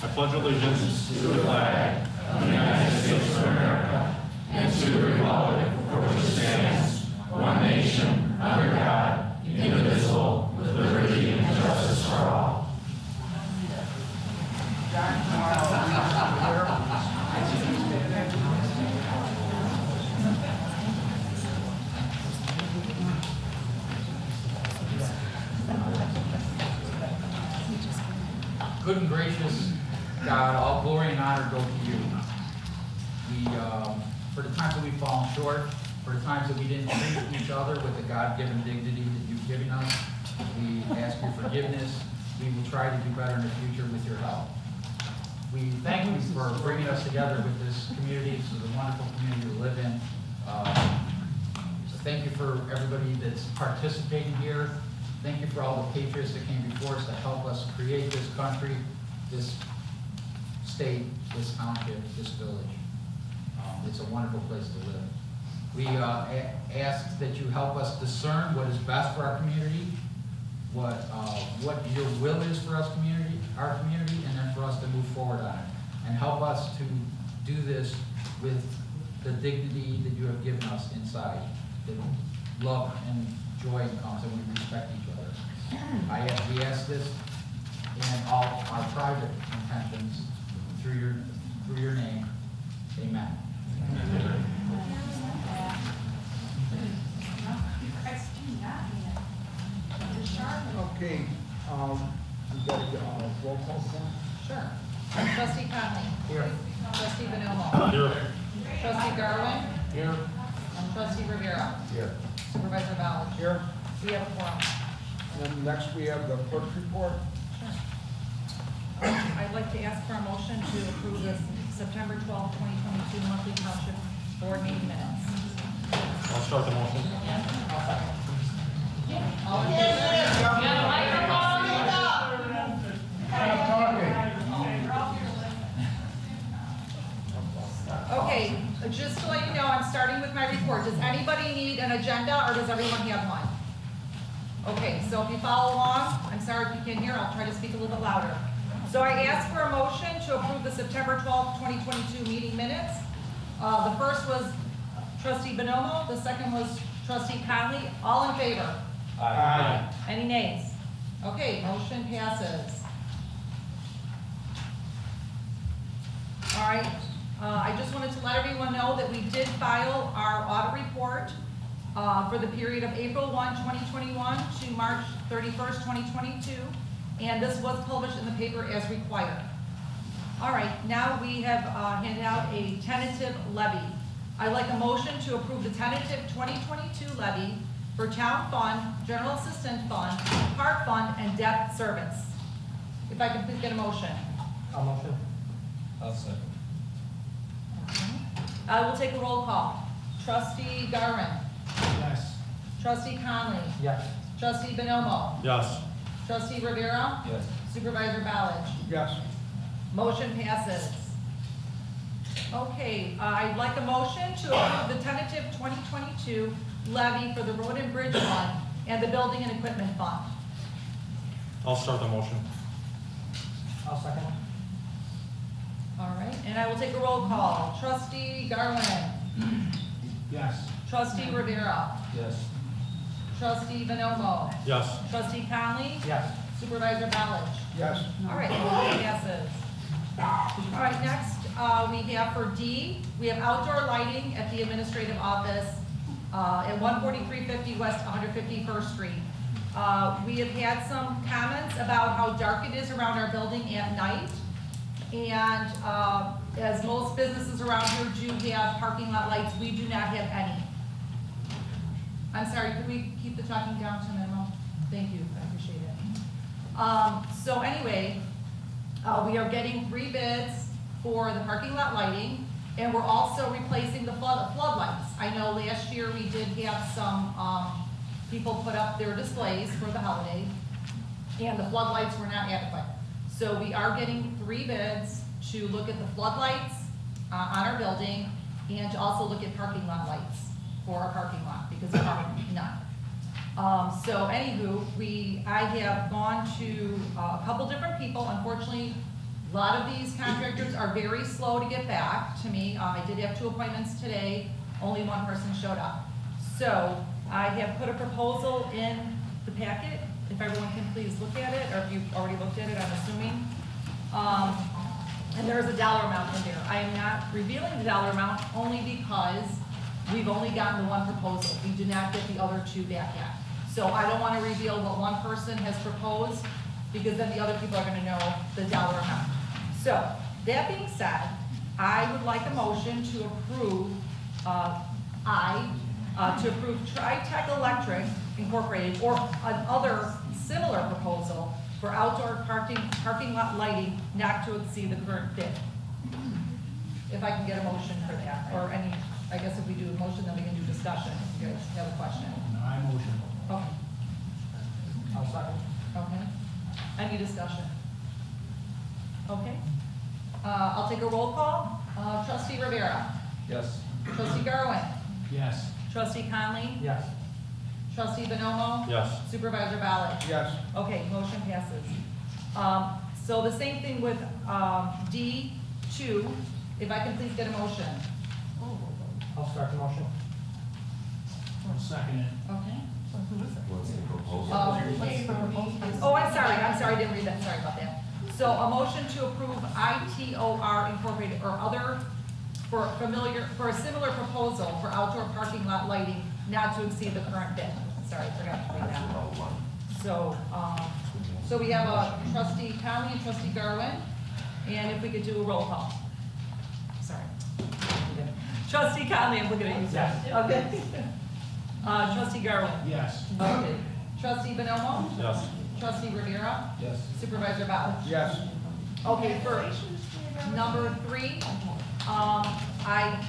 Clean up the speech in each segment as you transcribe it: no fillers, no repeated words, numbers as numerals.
I pledge allegiance to the flag of the United States of America and to the republic for which it stands, one nation, under God, indivisible, with liberty and justice for all. Good and gracious God, all glory and honor go to you. For the times that we've fallen short, for the times that we didn't treat each other with the God-given dignity that you've given us, we ask your forgiveness. We will try to do better in the future with your help. We thank you for bringing us together with this community. This is a wonderful community to live in. So thank you for everybody that's participating here. Thank you for all the patriots that came before us to help us create this country, this state, this township, this village. It's a wonderful place to live. We ask that you help us discern what is best for our community, what your will is for us our community, and then for us to move forward on it. And help us to do this with the dignity that you have given us inside, that love and joy comes and we respect each other. We ask this in all our private intentions through your name. Amen. Okay, we got a roll call form? Sure. Trustee Conley. Here. Trustee Bonomo. here. Trustee Garwin. Here. Trustee Rivera. Here. Supervisor Ballard. Here. We have a quorum. And then next we have the clerk's report. Sure. I'd like to ask for a motion to approve this September 12, 2022 monthly township board meeting minutes. I'll start the motion. All in favor? Okay, just to let you know, I'm starting with my report. Does anybody need an agenda or does everyone have one? Okay, so if you follow along, I'm sorry if you can't hear, I'll try to speak a little bit louder. So I asked for a motion to approve the September 12th, 2022 meeting minutes. The first was Trustee Bonomo, the second was Trustee Conley. All in favor? Aye. Any nays? Okay, motion passes. All right, I just wanted to let everyone know that we did file our audit report for the period of April 1, 2021 to March 31st, 2022. And this was published in the paper as required. All right, now we have handed out a tentative levy. I'd like a motion to approve the tentative 2022 levy for town fund, general assistant fund, park fund, and debt service. If I can please get a motion. I'll motion. I'll second. I will take a roll call. Trustee Garwin. Yes. Trustee Conley. Yes. Trustee Bonomo. Yes. Trustee Rivera. Yes. Supervisor Ballard. Yes. Motion passes. Okay, I'd like a motion to approve the tentative 2022 levy for the Road and Bridge Fund and the Building and Equipment Fund. I'll start the motion. I'll second. All right, and I will take a roll call. Trustee Garwin. Yes. Trustee Rivera. Yes. Trustee Bonomo. Yes. Trustee Conley. Yes. Supervisor Ballard. Yes. All right, motion passes. All right, next we have for D, we have outdoor lighting at the administrative office at 14350 West 151st Street. We have had some comments about how dark it is around our building at night. And as most businesses around here do have parking lot lights, we do not have any. I'm sorry, could we keep the talking down to a minimum? Thank you, I appreciate it. So anyway, we are getting 3 bids for the parking lot lighting, and we're also replacing the floodlights. I know last year we did have some people put up their displays for the holiday, and the floodlights were not adequate. So we are getting 3 bids to look at the floodlights on our building, and to also look at parking lot lights for our parking lot, because there are none. So anywho, I have gone to a couple different people. Unfortunately, A lot of these contractors are very slow to get back to me. I did have 2 appointments today, only 1 person showed up. So I have put a proposal in the packet, if everyone can please look at it, or if you've already looked at it, I'm assuming. And there is a dollar amount in there. I am not revealing the dollar amount only because we've only gotten the 1 proposal. We do not get the other 2 back yet. So I don't want to reveal what 1 person has proposed, because then the other people are gonna know the dollar amount. So, that being said, I would like a motion to approve, to approve TriTech Electric Incorporated or another similar proposal for outdoor parking lot lighting not to exceed the current bid. If I can get a motion for that, or any, I guess if we do a motion, then we can do discussion, if you guys have a question. I motion. Okay, I'll second. okay. Any discussion? Okay. I'll take a roll call. Trustee Rivera. Yes. Trustee Garwin. Yes. Trustee Conley. Yes. Trustee Bonomo. Yes. Supervisor Ballard. Yes. Okay, motion passes. So the same thing with D2, if I can please get a motion. I'll start the motion. I'll second it. Okay. What's the proposal? Oh, I'm sorry, I didn't read that, sorry about that. So a motion to approve ITOR Incorporated or other for a similar proposal for outdoor parking lot lighting not to exceed the current bid. Sorry, I forgot to read that. So, so we have a trustee Conley and trustee Garwin, and if we could do a roll call. Sorry. Trustee Conley, I'm looking at you, sir. Yes. Okay. Trustee Garwin. Yes. Okay. Trustee Bonomo. Yes. Trustee Rivera. Yes. Supervisor Ballard. Yes. Okay, for number 3, I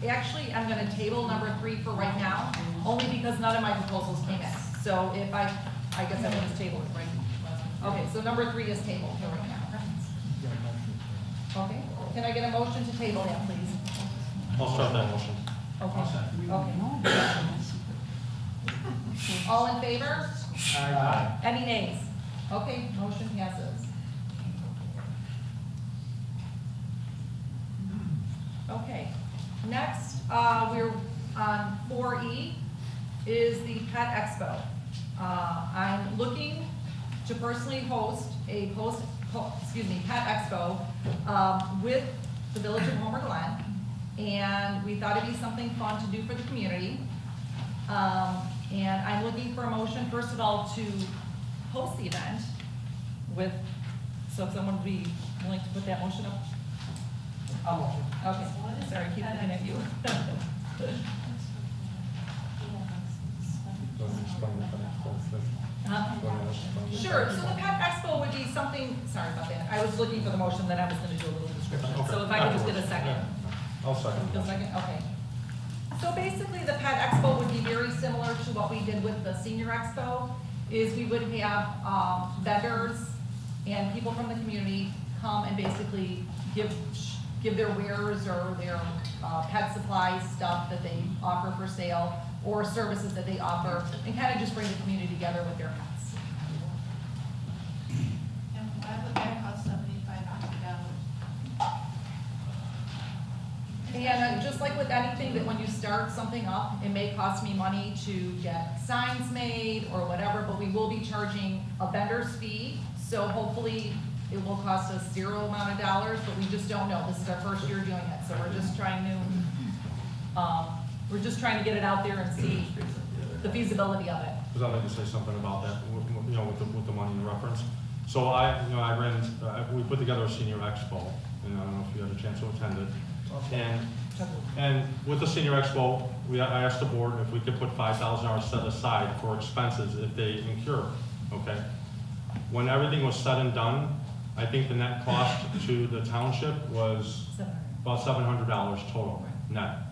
actually am gonna table number 3 for right now, only because none of my proposals came in. So if I guess I will just table it, right? Okay, so number 3 is tabled for right now. Okay, can I get a motion to table that, please? I'll start that motion. Okay, I'll second. okay. All in favor? Aye. Any nays? Okay, motion passes. Okay, next, we're on 4E, is the Pet Expo. I'm looking to personally host a Pet Expo with the Village of Homer Glen, and we thought it'd be something fun to do for the community. And I'm looking for a motion, first of all, to host the event with, so if someone would be willing to put that motion up. I'll motion. Okay, sorry, keep looking at you. Sure, so the Pet Expo would be something, sorry about that, I was looking for the motion, then I was gonna do a little description. So if I could just get a second. I'll second. Just a second, okay. So basically, the Pet Expo would be very similar to what we did with the Senior Expo, is we would have vendors and people from the community come and basically give their wares or their pet supplies, stuff that they offer for sale, or services that they offer, and kind of just bring the community together with their pets. And why would that cost $7,500? And just like with anything, that when you start something up, it may cost me money to get signs made or whatever, but we will be charging a vendor's fee, so hopefully it will cost us zero amount of dollars, but we just don't know. This is our first year doing it, so we're just trying to get it out there and see the feasibility of it. Because I'd like to say something about that, with the money in reference. So we put together a senior expo, and I don't know if you had a chance to attend it. And with the senior expo, I asked the board if we could put $5,000 set aside for expenses if they incur, okay? When everything was said and done, I think the net cost to the township was about $700 total net.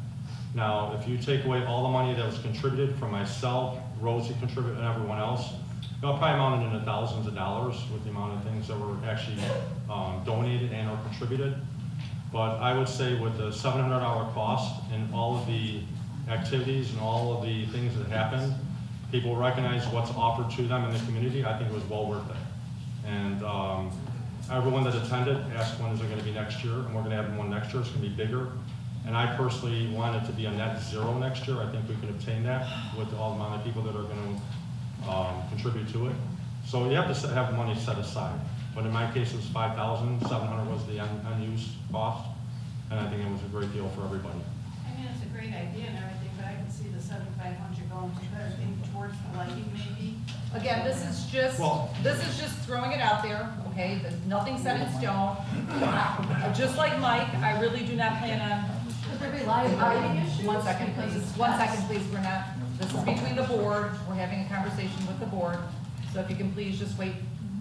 Now, if you take away all the money that was contributed from myself, Rosie contributed, and everyone else, it probably amounted into thousands of dollars with the amount of things that were actually donated and or contributed. But I would say with the $700 cost and all of the activities and all of the things that happened, people recognize what's offered to them in the community. I think it was well worth it. And everyone that attended asked when is it gonna be next year, and we're gonna have one next year, it's gonna be bigger. And I personally want it to be a net zero next year. I think we can obtain that with all the amount of people that are gonna contribute to it. So you have to have money set aside. But in my case, it was $5,700 was the unused cost, and I think it was a great deal for everybody. I mean, it's a great idea and everything, but I can see the 7,500 going to better thing towards the lighting maybe. Again, this is just throwing it out there, okay? There's nothing set in stone. Just like Mike, I really do not plan on. Could there be lighting issues? One second, please. One second, please. We're not, this is between the board. We're having a conversation with the board. So if you can please just wait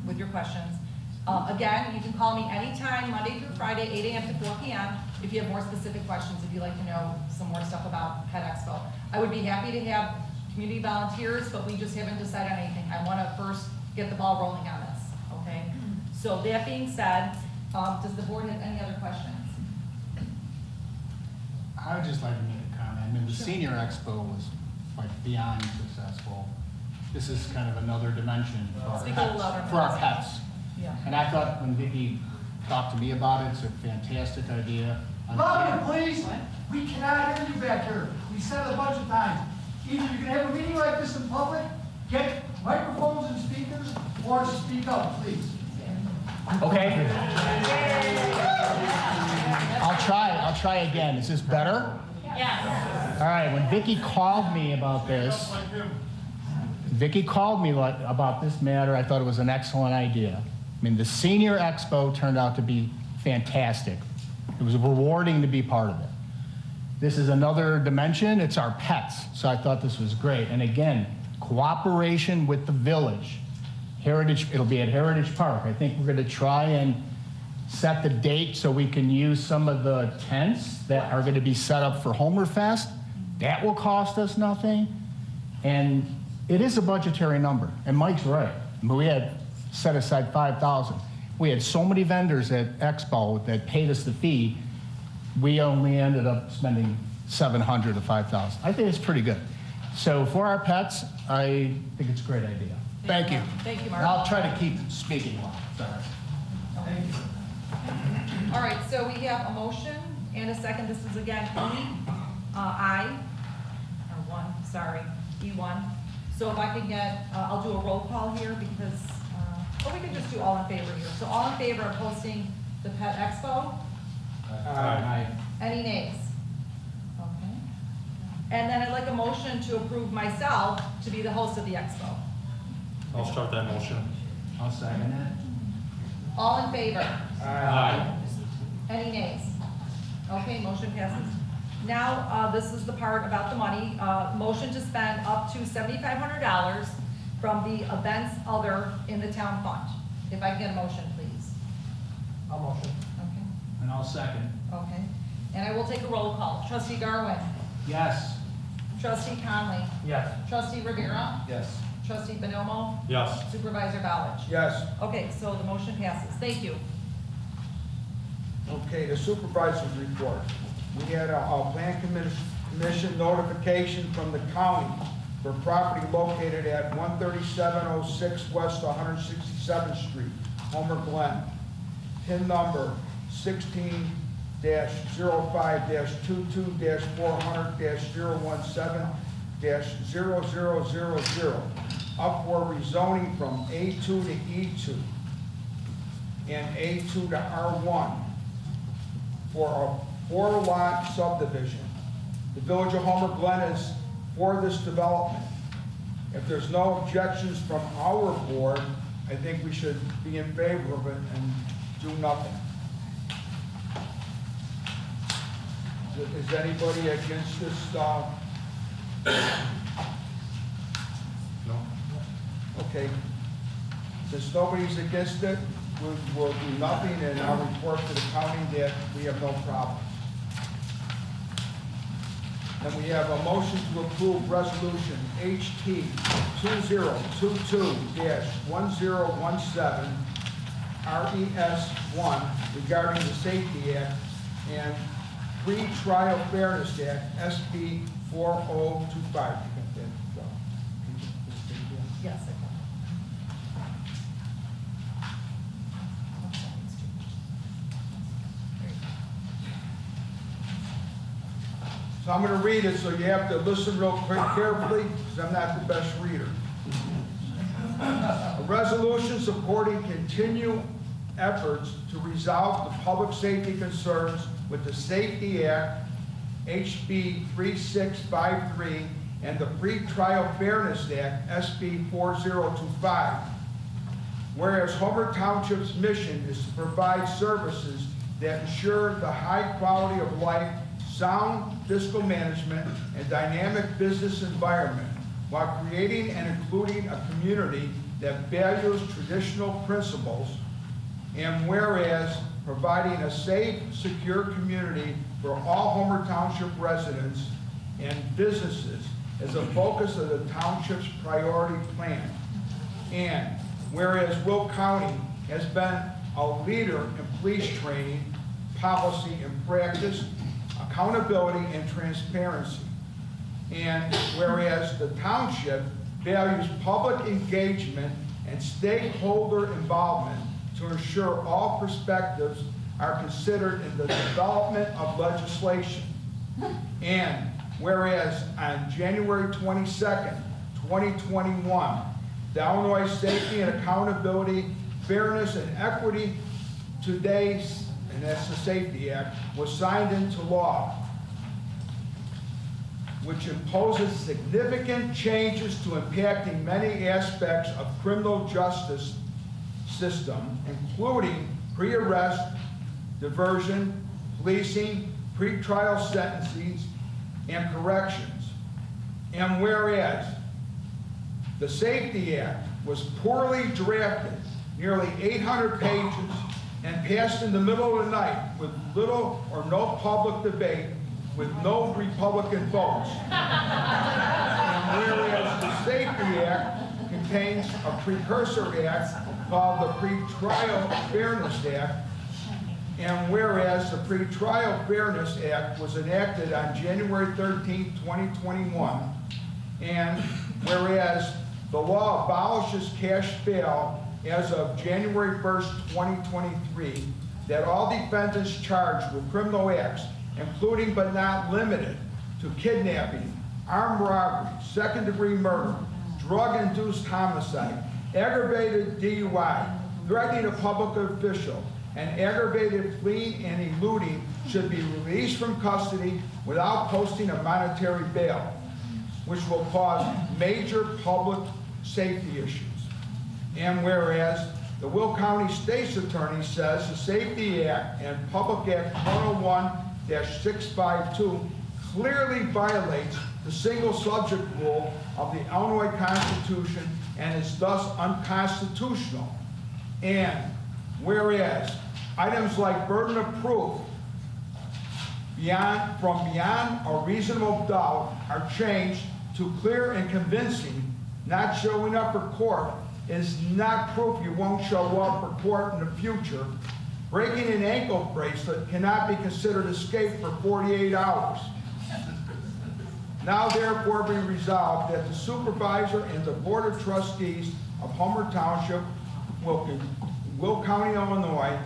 with your questions. Again, you can call me anytime, Monday through Friday, 8 a.m. to 4 p.m. if you have more specific questions, if you'd like to know some more stuff about Pet Expo. I would be happy to have community volunteers, but we just haven't decided on anything. I want to first get the ball rolling on this, okay? So that being said, does the board have any other questions? I would just like to make a comment. I mean, the Senior Expo was like beyond successful. This is kind of another dimension for our Speak a little pets. louder, For our please. pets. Yeah. And I thought when Vicki talked to me about it, it's a fantastic idea. Louder, please. We cannot hear you back here. We said it a bunch of times. Either you can have a meeting like this in public, get microphones and speakers, or speak up, please. Okay. I'll try again. Is this better? Yes. All right, when Vicki called me about this, about this matter, I thought it was an excellent idea. I mean, the Senior Expo turned out to be fantastic. It was rewarding to be part of it. This is another dimension, it's our pets, so I thought this was great. And again, cooperation with the village. It'll be at Heritage Park. I think we're gonna try and set the date so we can use some of the tents that are gonna be set up for Homer Fest. That will cost us nothing. And it is a budgetary number, and Mike's right. But we had set aside 5,000. We had so many vendors at Expo that paid us the fee, we only ended up spending 700 to 5,000. I think it's pretty good. So for our pets, I think it's a great idea. Thank you. Thank you, Mark. And I'll try to keep speaking loud. Sorry. Thank you. All right, so we have a motion and a second. This is again E1. So if I can get, I'll do a roll call here because, or we can just do all in favor here. So all in favor of hosting the Pet Expo? Aye. Any nays? Okay. And then I'd like a motion to approve myself to be the host of the expo. I'll start that motion. I'll second that. All in favor? Aye. Any nays? Okay, motion passes. Now, this is the part about the money. Motion to spend up to $7,500 from the events other in the town fund. If I can get a motion, please. I'll motion. Okay, And I'll second. okay. And I will take a roll call. Trustee Garwin. Yes. Trustee Conley. Yes. Trustee Rivera. Yes. Trustee Bonomo. Yes. Supervisor Ballage. Yes. Okay, so the motion passes. Thank you. Okay, the supervisor's report. We had a plan commission notification from the county for property located at 13706 West 167th Street, Homer Glen. PIN number 16-05-22-400-017-000, up for rezoning from A2 to E2 and A2 to R1 for a 4-lot subdivision. The Village of Homer Glen is for this development. If there's no objections from our board, I think we should be in favor of it and do nothing. Is anybody against this? No? Okay. Since nobody's against it, we'll do nothing, and I'll report to the county that we have no problem. And we have a motion to approve resolution HT 2022-1017 RES-1 regarding the Safety Act and Pre-Trial Fairness Act SB 4025. Yes, I can. So I'm going to read it, so you have to listen real quick carefully, because I'm not the best reader. A resolution supporting continued efforts to resolve the public safety concerns with the Safety Act, HB 3653, and the Pretrial Fairness Act, SB 4025. Whereas Homer Township's mission is to provide services that ensure the high quality of life, sound fiscal management, and dynamic business environment, while creating and including a community that values traditional principles, and whereas providing a safe, secure community for all Homer Township residents and businesses is a focus of the township's priority plan. And whereas Will County has been a leader in police training, policy and practice, accountability and transparency. And whereas the township values public engagement and stakeholder involvement to ensure all perspectives are considered in the development of legislation. And whereas on January 22nd, 2021, the Illinois Safety and Accountability, Fairness and Equity Today, and that's the Safety Act, was signed into law, which imposes significant changes to impacting many aspects of criminal justice system, including pre-arrest, diversion, policing, pretrial sentencing, and corrections. And whereas the Safety Act was poorly drafted, nearly 800 pages, and passed in the middle of the night with little or no public debate, with no Republican votes. And whereas the Safety Act contains a precursor act called the Pretrial Fairness Act, and whereas the Pretrial Fairness Act was enacted on January 13, 2021, and whereas the law abolishes cash bail as of January 1st, 2023, that all defendants charged with criminal acts, including but not limited to kidnapping, armed robbery, second-degree murder, drug-induced homicide, aggravated DUI, threatening a public official, and aggravated fleeing and eluding should be released from custody without posting a monetary bail, which will cause major public safety issues. And whereas the Will County State's Attorney says the Safety Act and Public Act 101-652 clearly violates the single subject rule of the Illinois Constitution and is thus unconstitutional. And whereas items like burden of proof from beyond a reasonable doubt are changed to clear and convincing, not showing up for court is not proof you won't show up for court in the future. Breaking an ankle bracelet cannot be considered escape for 48 hours. Now therefore be resolved that the supervisor and the board of trustees of Homer Township, Will County, Illinois,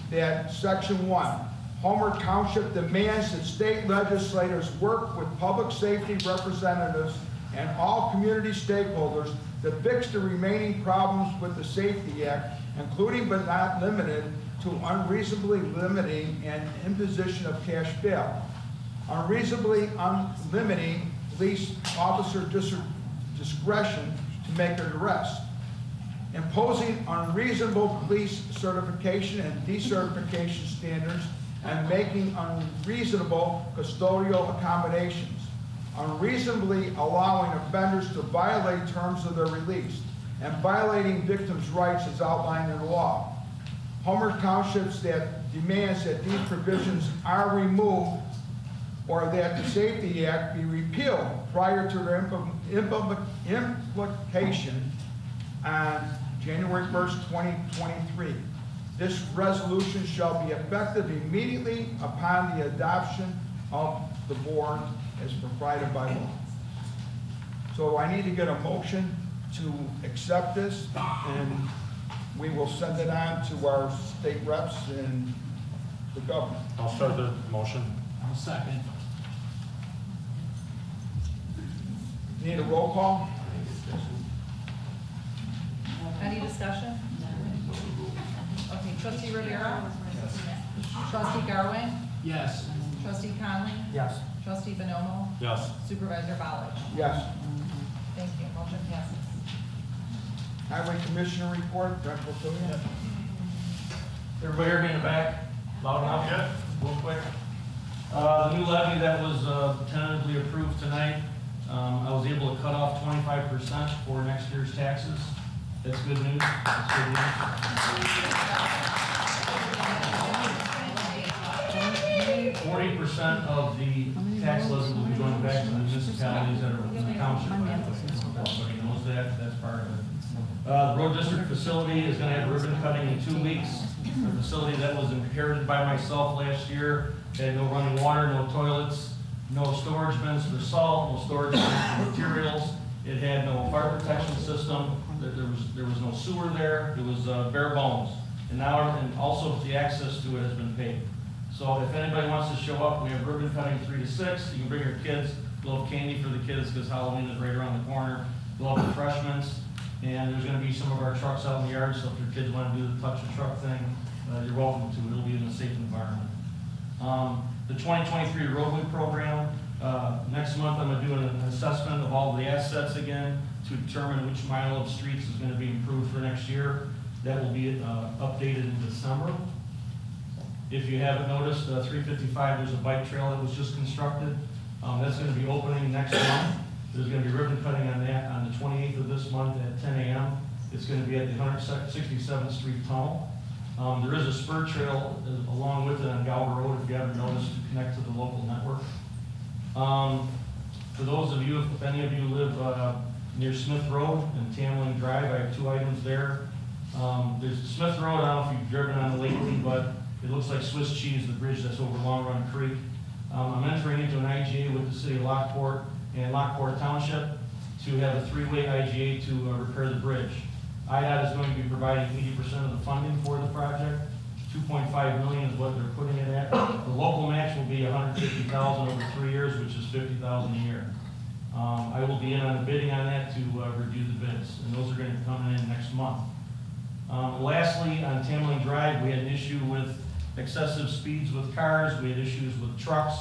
that section 1, Homer Township demands that state legislators work with public safety representatives and all community stakeholders to fix the remaining problems with the Safety Act, including but not limited to unreasonably limiting an imposition of cash bail, unreasonably limiting police officer discretion to make an arrest, imposing unreasonable police certification and decertification standards, and making unreasonable custodial accommodations, unreasonably allowing offenders to violate terms of their release, and violating victims' rights as outlined in the law. Homer Township's that demands that these provisions are removed or that the Safety Act be repealed prior to their implication on January 1st, 2023. This resolution shall be effective immediately upon the adoption of the board as provided by law. So I need to get a motion to accept this, and we will send it on to our state reps and the governor. I'll start the motion. I'll second. Need a roll call? Any discussion? Okay, trustee Rivera? Trustee Garwin? Yes. Trustee Conley? Yes. Trustee Bonomo? Yes. Supervisor Ballard? Yes. Thank you, motion passes. Highway Commissioner report, Brent Portillo. Everybody hear me in the back? Loud enough? Yeah. Real quick. The new levy that was tentatively approved tonight, I was able to cut off 25% for next year's taxes. That's good news. That's good news. 40% of the tax levy will be going back to the municipalities that are in the township. Everybody knows that. That's part of it. The road district facility is going to have ribbon cutting in 2 weeks. The facility that was inherited by myself last year had no running water, no toilets, no storage bins for salt, no storage bins for materials. It had no fire protection system. There was no sewer there. It was bare bones. And now, and also the access to it has been paid. So if anybody wants to show up, we have ribbon cutting 3 to 6. You can bring your kids. We'll have candy for the kids because Halloween is right around the corner. We'll have refreshments. And there's going to be some of our trucks out in the yard, so if your kids want to do the touch a truck thing, you're welcome to. It'll be in a safe environment. The 2023 roadway program, next month I'm going to do an assessment of all the assets again to determine which mile of streets is going to be improved for next year. That will be updated in December. If you haven't noticed, 355, there's a bike trail that was just constructed. That's going to be opening next month. There's going to be ribbon cutting on that on the 28th of this month at 10 a.m. It's going to be at the 167th Street Tunnel. There is a spur trail along with it on Galver Road, if you haven't noticed, to connect to the local network. For those of you, if any of you live near Smith Road and Tamling Drive, I have 2 items there. There's Smith Road, I don't know if you've driven on it lately, but it looks like Swiss cheese, the bridge that's over Long Run Creek. I'm entering into an IGA with the city of Lockport and Lockport Township to have a 3-way IGA to repair the bridge. IDOT is going to be providing 80% of the funding for the project. $2.5 million is what they're putting it at. The local match will be $150,000 over 3 years, which is $50,000 a year. I will be in on the bidding on that to review the bids, and those are going to be coming in next month. Lastly, on Tamling Drive, we had an issue with excessive speeds with cars. We had issues with trucks,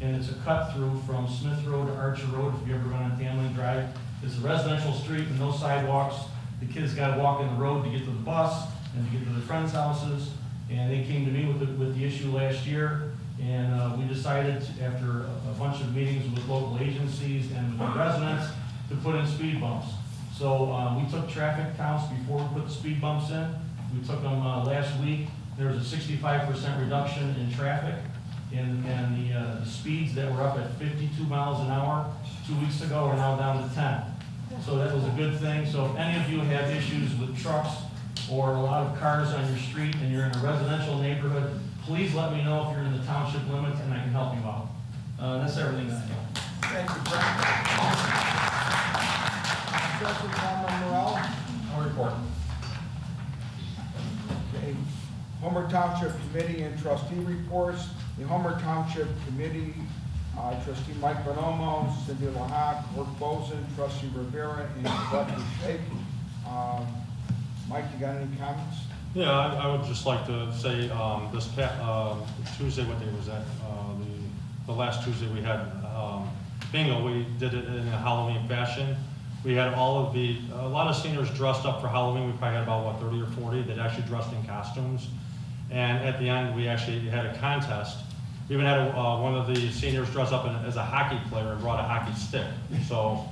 and it's a cut through from Smith Road to Archer Road. If you ever run on Tamling Drive, it's a residential street with no sidewalks. The kids got to walk in the road to get to the bus and to get to their friends' houses. And they came to me with the issue last year, and we decided after a bunch of meetings with local agencies and with the residents to put in speed bumps. So we took traffic counts before we put the speed bumps in. We took them last week. There was a 65% reduction in traffic, and the speeds that were up at 52 miles an hour 2 weeks ago are now down to 10. So that was a good thing. So if any of you have issues with trucks or a lot of cars on your street and you're in a residential neighborhood, please let me know if you're in the township limits and I can help you out. That's everything that I know. Thank you, Brent. Trustee Palmer Morel. No report. Okay. Homer Township Committee and Trustee reports. The Homer Township Committee, Trustee Mike Bonomo, Cindy LaHock, Clerk Bozen, Trustee Rivera, and Dr. Shake. Mike, you got any comments? Yeah, I would just like to say this Tuesday, what day was that? The last Tuesday we had bingo. We did it in a Halloween fashion. We had a lot of seniors dressed up for Halloween. We probably had about, 30 or 40 that actually dressed in costumes. And at the end, we actually had a contest. We even had one of the seniors dress up as a hockey player and brought a hockey stick. So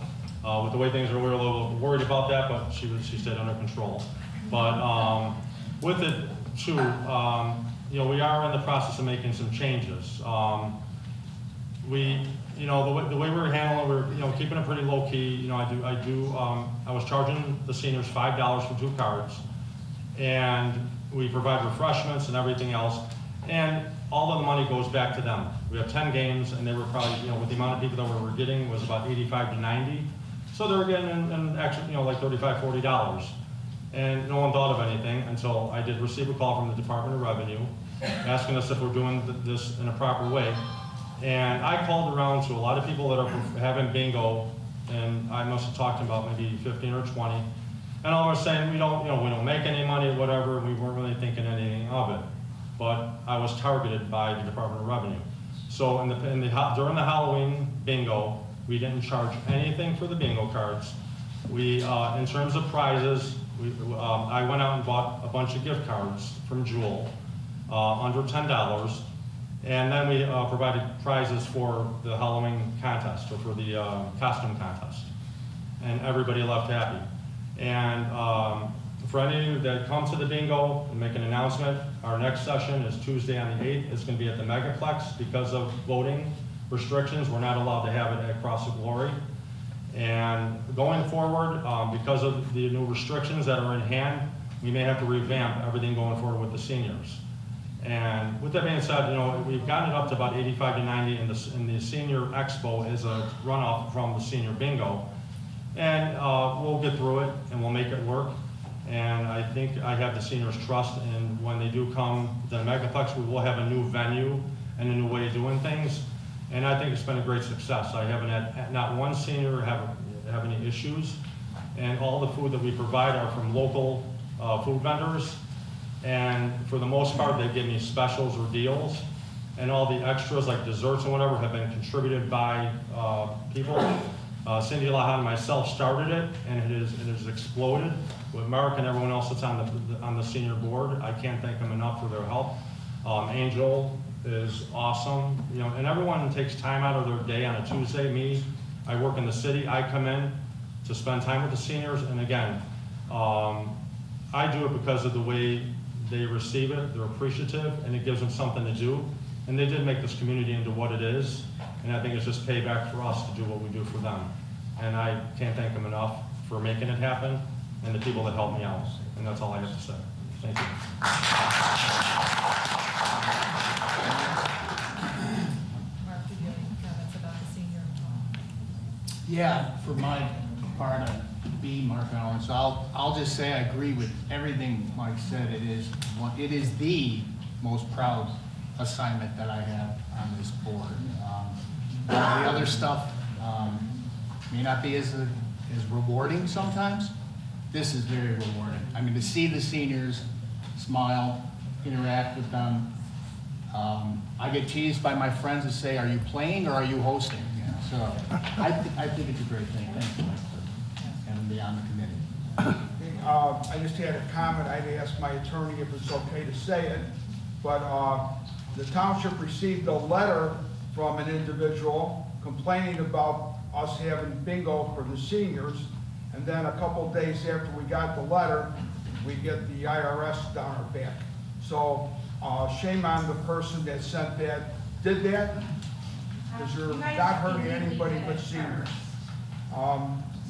with the way things are, we were a little worried about that, but she stayed under control. But with it too, we are in the process of making some changes. The way we're handling, we're keeping it pretty low key. I was charging the seniors $5 for 2 cards, and we provide refreshments and everything else, and all of the money goes back to them. We have 10 games, and they were probably, with the amount of people that we were getting was about 85 to 90. So they were getting in actually, like $35, $40. And no one thought of anything until I did receive a call from the Department of Revenue asking us if we're doing this in a proper way. And I called around to a lot of people that are having bingo and I must have talked about maybe 15 or 20. And all of us saying, we don't make any money, whatever, we weren't really thinking anything of it. But I was targeted by the Department of Revenue. So during the Halloween bingo, we didn't charge anything for the bingo cards. We, in terms of prizes, I went out and bought a bunch of gift cards from Jewel, under $10. And then we provided prizes for the Halloween contest, or for the costume contest. And everybody left happy. And for any of you that come to the bingo and make an announcement, our next session is Tuesday on the 8th. It's going to be at the Megaplex. Because of voting restrictions, we're not allowed to have it at Cross of Glory. And going forward, because of the new restrictions that are in hand, we may have to revamp everything going forward with the seniors. And with that being said, we've gotten it up to about 85 to 90 in the Senior Expo as a runoff from the Senior Bingo. And we'll get through it and we'll make it work. And I think I have the seniors' trust, and when they do come to the Megaplex, we will have a new venue and a new way of doing things. And I think it's been a great success. I haven't had not one senior have any issues. And all the food that we provide are from local food vendors. And for the most part, they give me specials or deals. And all the extras, like desserts and whatever, have been contributed by people. Cindy Lahan and myself started it, and it has exploded. With Mark and everyone else that's on the senior board, I can't thank them enough for their help. Angel is awesome, and everyone takes time out of their day on a Tuesday. Me, I work in the city. I come in to spend time with the seniors, and again, I do it because of the way they receive it. They're appreciative, and it gives them something to do. And they did make this community into what it is, and I think it's just payback for us to do what we do for them. And I can't thank them enough for making it happen, and the people that helped me out. And that's all I have to say. Thank you. Mark, do you have any comments about the senior? Yeah, for my part, I'd be Mark Allen. So I'll just say I agree with everything Mike said. It is the most proud assignment that I have on this board. The other stuff may not be as rewarding sometimes. This is very rewarding. I mean, to see the seniors smile, interact with them. I get teased by my friends that say, "Are you playing or are you hosting?" So I think it's a great thing. Thank you, Mike, for having me on the committee. I just had a comment. I'd asked my attorney if it's okay to say it, but the township received a letter from an individual complaining about us having bingo for the seniors, and then a couple days after we got the letter, we get the IRS down our back. So shame on the person that sent that, did that, because you're not hurting anybody but seniors.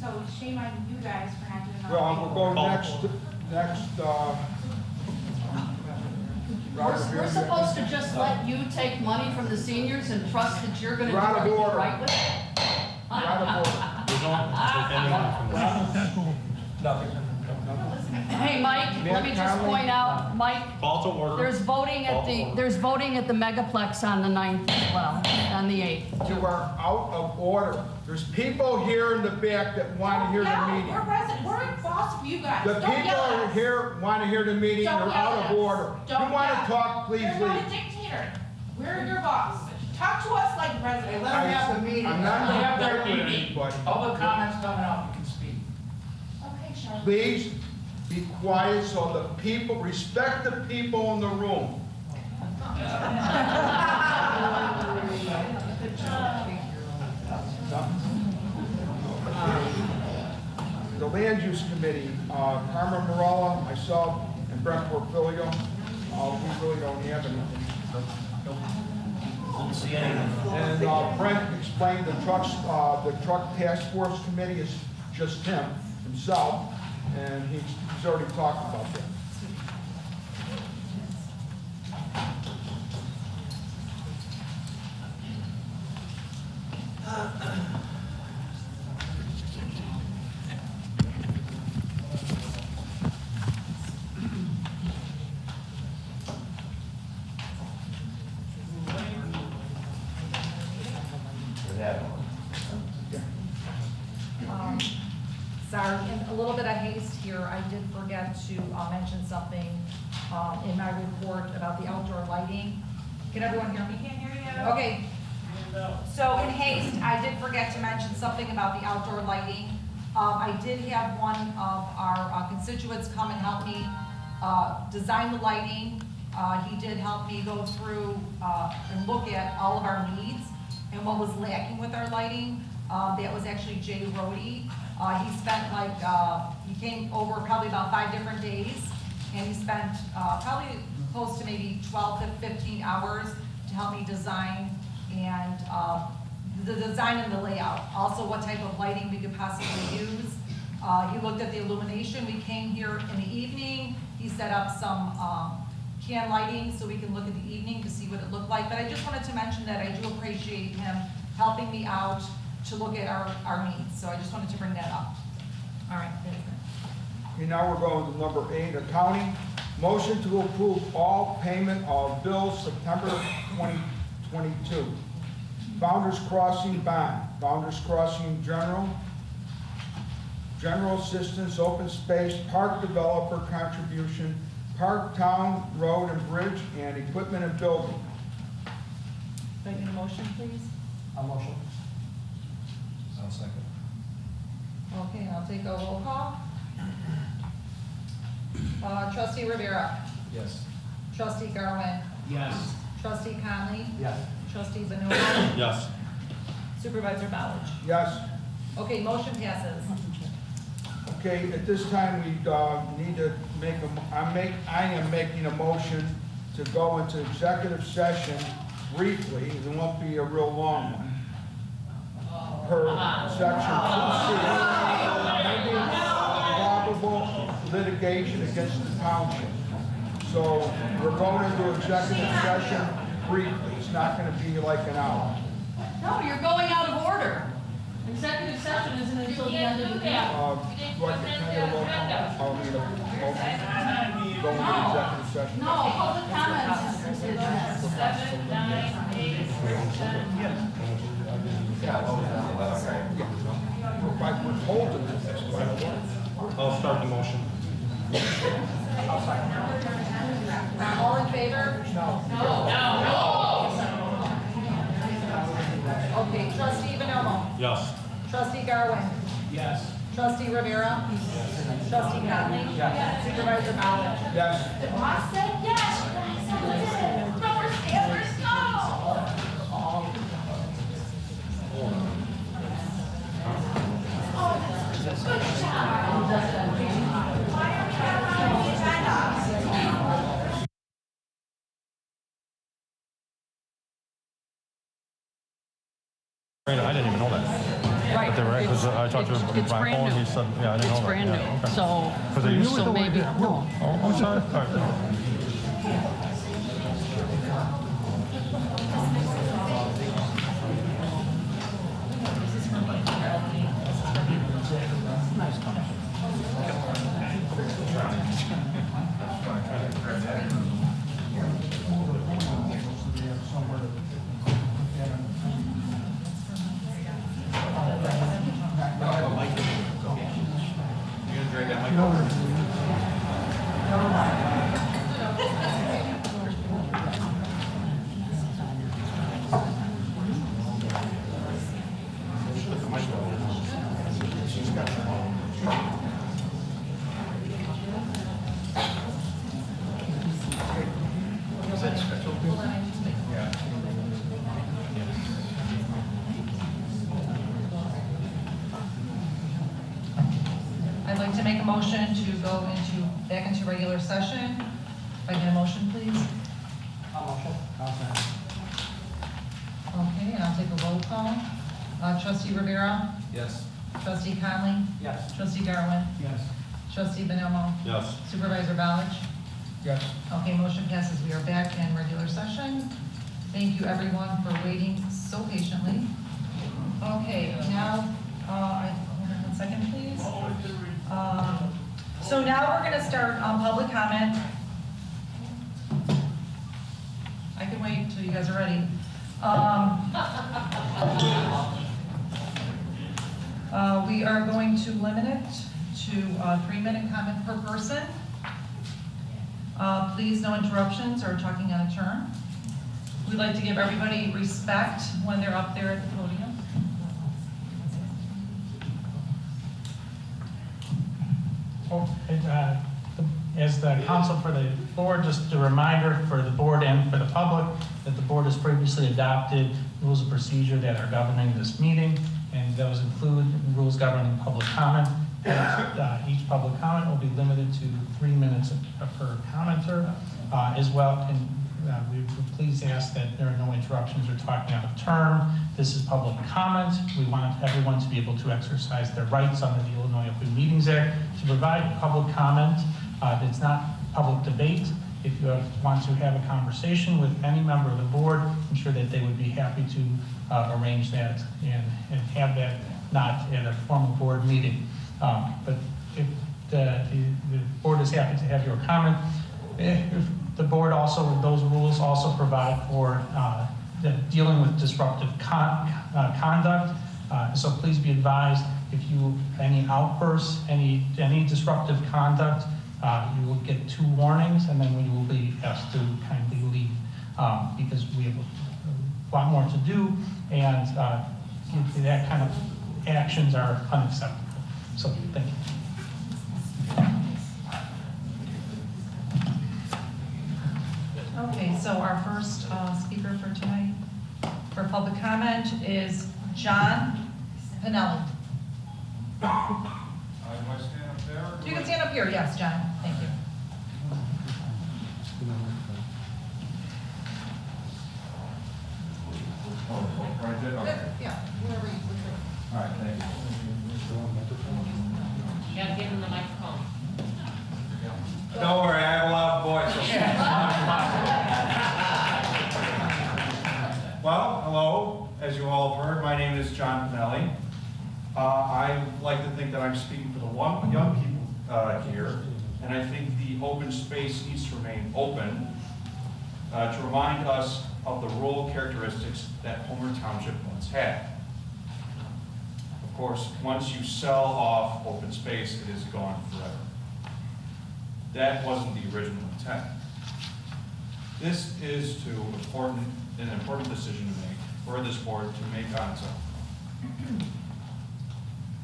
So shame on you guys for not doing all Well, we'll go next. We're supposed to just let you take money from the seniors and trust that you're gonna do We're out of everything order. right with it? We're out of order. We don't take any money from this. Nothing. Hey, Mike, let me just point out, Mike, Call to order. there's voting at the Megaplex on the 9th as well, on the 8th. You are out of order. There's people here in the back that want to hear the meeting. We're resident, we're a boss of you guys. The Don't people yell at are us. here want to hear the meeting. Don't You're yell out at of us. order. Don't You want yell. to talk, please You're not a leave. dictator. We're your boss. Talk to us like residents. Let them have the meeting. I'm not Let them have their dictating meeting. anybody. Public comments coming up, you can speak. Okay, Charlotte. Please be quiet so the people, respect the people in the room. The Land Use Committee, Carmen Morella, myself, and Brent Porfilio, we really don't have anything. Didn't see anything. And Brent explained the truck task force committee is just himself, and he's already talked about that. a little bit of haste here. I did forget to mention something in my report about the outdoor lighting. Can everyone hear me? Can't hear you. Okay. So in haste, I did forget to mention something about the outdoor lighting. I did have one of our constituents come and help me design the lighting. He did help me go through and look at all of our needs and what was lacking with our lighting. That was actually Jay Rohde. He spent he came over probably about 5 different days, and he spent probably close to maybe 12 to 15 hours to help me design and the design and the layout. Also what type of lighting we could possibly use. He looked at the illumination. We came here in the evening. He set up some can lighting so we can look at the evening to see what it looked like. But I just wanted to mention that I do appreciate him helping me out to look at our needs. So I just wanted to bring that up. All right. Okay, now we're going to number 8, accounting. Motion to approve all payment of bills September 2022. Founders Crossing bond, Founders Crossing General Assistance, Open Space, Park Developer Contribution, Park Town, Road and Bridge, and Equipment and Building. Can I get a motion, please? I'll motion. I'll second. Okay, I'll take a roll call. Trustee Rivera. Yes. Trustee Garwin. Yes. Trustee Conley. Yes. Trustee Vanilla. Yes. Supervisor Bowledge. Yes. Okay, motion passes. Okay, at this time, we need to make I am making a motion to go into executive session briefly. It won't be a real long one. Per section 2C, pending probable litigation against the township. So we're going into executive session briefly. It's not going to be like an hour. No, you're going out of order. Executive session isn't until the end of the meeting. Do I get kind of a roll call? I'll need a motion. Go into executive session. No, public comments. 7, 9, 8, 7. If I would hold it, that's what I want. I'll start the motion. All in favor? Okay, Trustee Vanilla. Yes. Trustee Garwin. Yes. Trustee Rivera. Trustee Conley. Supervisor Bowledge. Yes. I said yes, I said yes. Number standards, no. Good job. Why are we on the agenda? I didn't even know that. Right. But they were, because I talked to It's my brand phone, new. he said, yeah, I didn't know It's that. brand Yeah, new, okay. so, Because they used to. so maybe, no. Oh, I'm sorry. All right. I'd like to make a motion to go back into regular session. If I get a motion, please. I'll motion. I'll second. Okay, and I'll take a roll call. Trustee Rivera. Yes. Trustee Conley. Yes. Trustee Garwin. Yes. Trustee Benelmo. Yes. Supervisor Bowledge. Yes. Okay, motion passes. We are back in regular session. Thank you, everyone, for waiting so patiently. Okay, now, hold on 1 second, please. So now we're gonna start public comment. I can wait until you guys are ready. We are going to limit it to a 3-minute comment per person. Please, no interruptions or talking on a turn. We'd like to give everybody respect when they're up there at the podium. As the counsel for the board, just a reminder for the board and for the public that the board has previously adopted rules of procedure that are governing this meeting, and those include rules governing public comment. Each public comment will be limited to 3 minutes per commenter, as well. And we would please ask that there are no interruptions or talking out of turn. This is public comment. We want everyone to be able to exercise their rights under the Illinois Open Meetings Act to provide public comment. It's not public debate. If you want to have a conversation with any member of the board, I'm sure that they would be happy to arrange that and have that not at a formal board meeting. But if the board is happy to have your comment, if the board also, those rules also provide for dealing with disruptive conduct. So please be advised, if you any outbursts, any disruptive conduct, you will get 2 warnings, and then we will be asked to kindly leave because we have a lot more to do, and that kind of actions are unacceptable. So thank you. Okay, so our first speaker for tonight for public comment is John Pinelli. Do I stand up there? You can stand up here, yes, John, thank you. Right there, okay. Yeah, wherever you All right, thank you. You gotta give him the microphone. Don't worry, I have a loud voice. Well, hello. As you all have heard, my name is John Pinelli. I like to think that I'm speaking for the young people here, and I think the open space needs to remain open to remind us of the rural characteristics that Homer Township once had. Of course, once you sell off open space, it is gone forever. That wasn't the original intent. This is an important decision to make for this board to make on its own.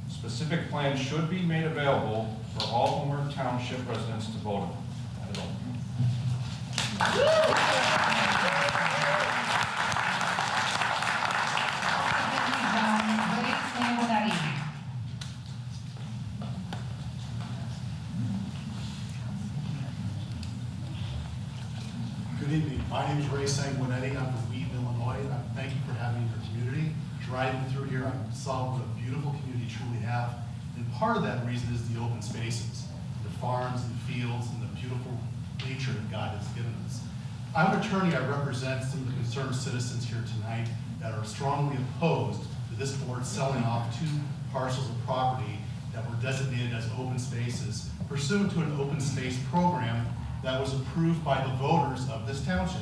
Specific plans should be made available for all Homer Township residents to vote on. That is all. Good evening. My name is Ray Sanguinetti. I'm from Wheaton, Illinois, and I thank you for having me in your community. Driving through here, I saw what a beautiful community you truly have, and part of that reason is the open spaces, the farms and fields, and the beautiful nature that God has given us. I'm an attorney. I represent some of the concerned citizens here tonight that are strongly opposed to this board selling off 2 parcels of property that were designated as open spaces pursuant to an open space program that was approved by the voters of this township.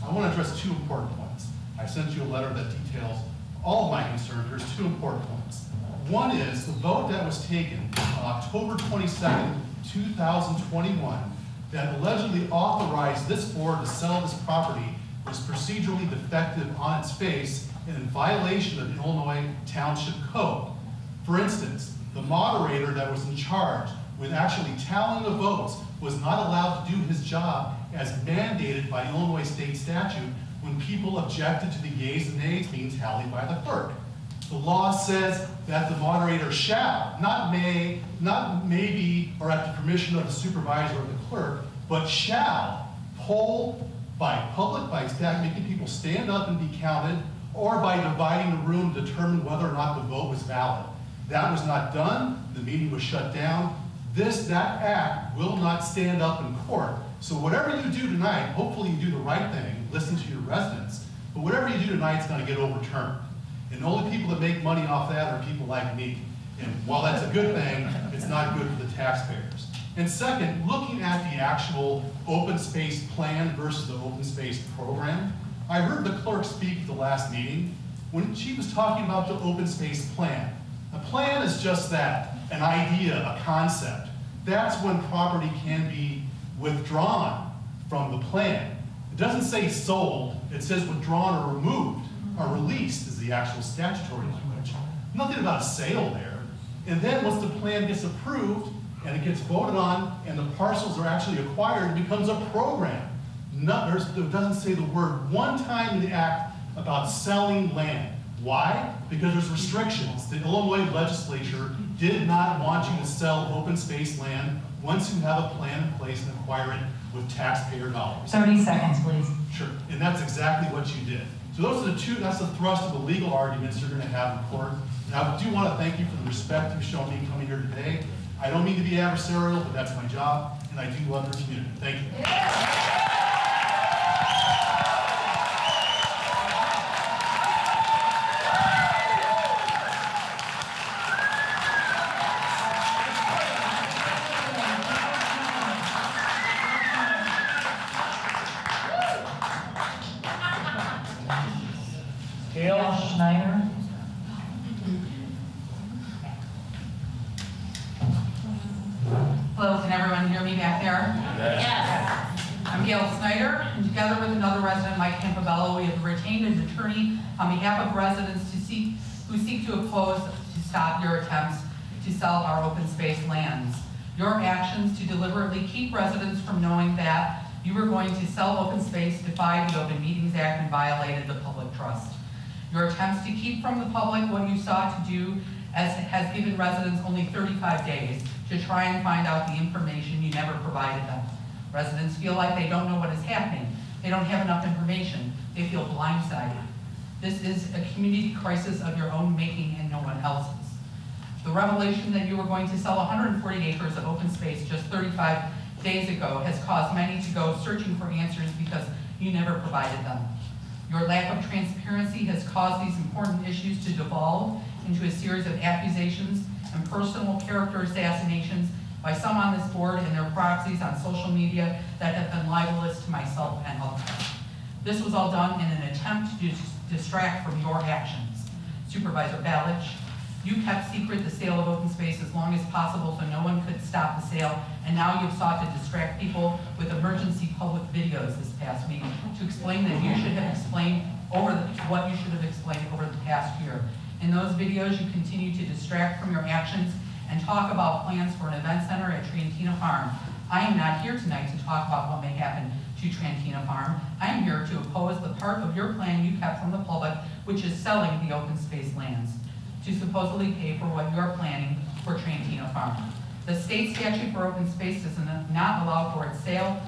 I want to address 2 important points. I sent you a letter that details all of my concerns. There's 2 important points. One is the vote that was taken on October 22nd, 2021, that allegedly authorized this board to sell this property was procedurally defective on its face and in violation of the Illinois Township Code. For instance, the moderator that was in charge with actually tallying the votes was not allowed to do his job as mandated by Illinois state statute when people objected to the yeas and nays being tallied by the clerk. The law says that the moderator shall, not may, not maybe, or at the permission of the supervisor or the clerk, but shall poll by making people stand up and be counted, or by dividing the room to determine whether or not the vote was valid. That was not done. The meeting was shut down. That act will not stand up in court. So whatever you do tonight, hopefully you do the right thing, listen to your residents, but whatever you do tonight is going to get overturned. And the only people that make money off that are people like me. And while that's a good thing, it's not good for the taxpayers. And second, looking at the actual open space plan versus the open space program, I heard the clerk speak at the last meeting when she was talking about the open space plan. A plan is just that. an idea, a concept, that's when property can be withdrawn from the plan. It doesn't say sold, it says withdrawn or removed, or released is the actual statutory language. Nothing about a sale there. And then once the plan gets approved and it gets voted on and the parcels are actually acquired, it becomes a program. It doesn't say the word one time in the act about selling land. Why? Because there's restrictions. The Illinois legislature did not want you to sell open space land once you have a plan in place and acquire it with taxpayer dollars. 30 seconds, please. Sure, and that's exactly what you did. So those are the two, that's the thrust of the legal arguments you're gonna have in court. And I do wanna thank you for the respect you've shown me coming here today. I don't mean to be adversarial, but that's my job, and I do love your community. Thank you. Gail Schneider. Hello, can everyone hear me back there? Yes. I'm Gail Snyder, and together with another resident, Mike Campobello, we have retained an attorney on behalf of residents who seek to oppose to stop your attempts to sell our open space lands. Your actions to deliberately keep residents from knowing that you were going to sell open space defied the Open Meetings Act and violated the public trust. Your attempts to keep from the public what you sought to do has given residents only 35 days to try and find out the information you never provided them. Residents feel like they don't know what is happening. They don't have enough information. They feel blindsided. This is a community crisis of your own making and no one else's. The revelation that you were going to sell 140 acres of open space just 35 days ago has caused many to go searching for answers because you never provided them. Your lack of transparency has caused these important issues to devolve into a series of accusations and personal character assassinations by some on this board and their proxies on social media that have been libelous to myself and others. This was all done in an attempt to distract from your actions. Supervisor Balich, you kept secret the sale of open space as long as possible so no one could stop the sale, and now you've sought to distract people with emergency public videos this past week to explain that you should have explained what you should have explained over the past year. In those videos, you continue to distract from your actions and talk about plans for an event center at Trantina Farm. I am not here tonight to talk about what may happen to Trantina Farm. I am here to oppose the part of your plan you kept from the public, which is selling the open space lands, to supposedly pay for what you're planning for Trantina Farm. The state statute for open space does not allow for its sale,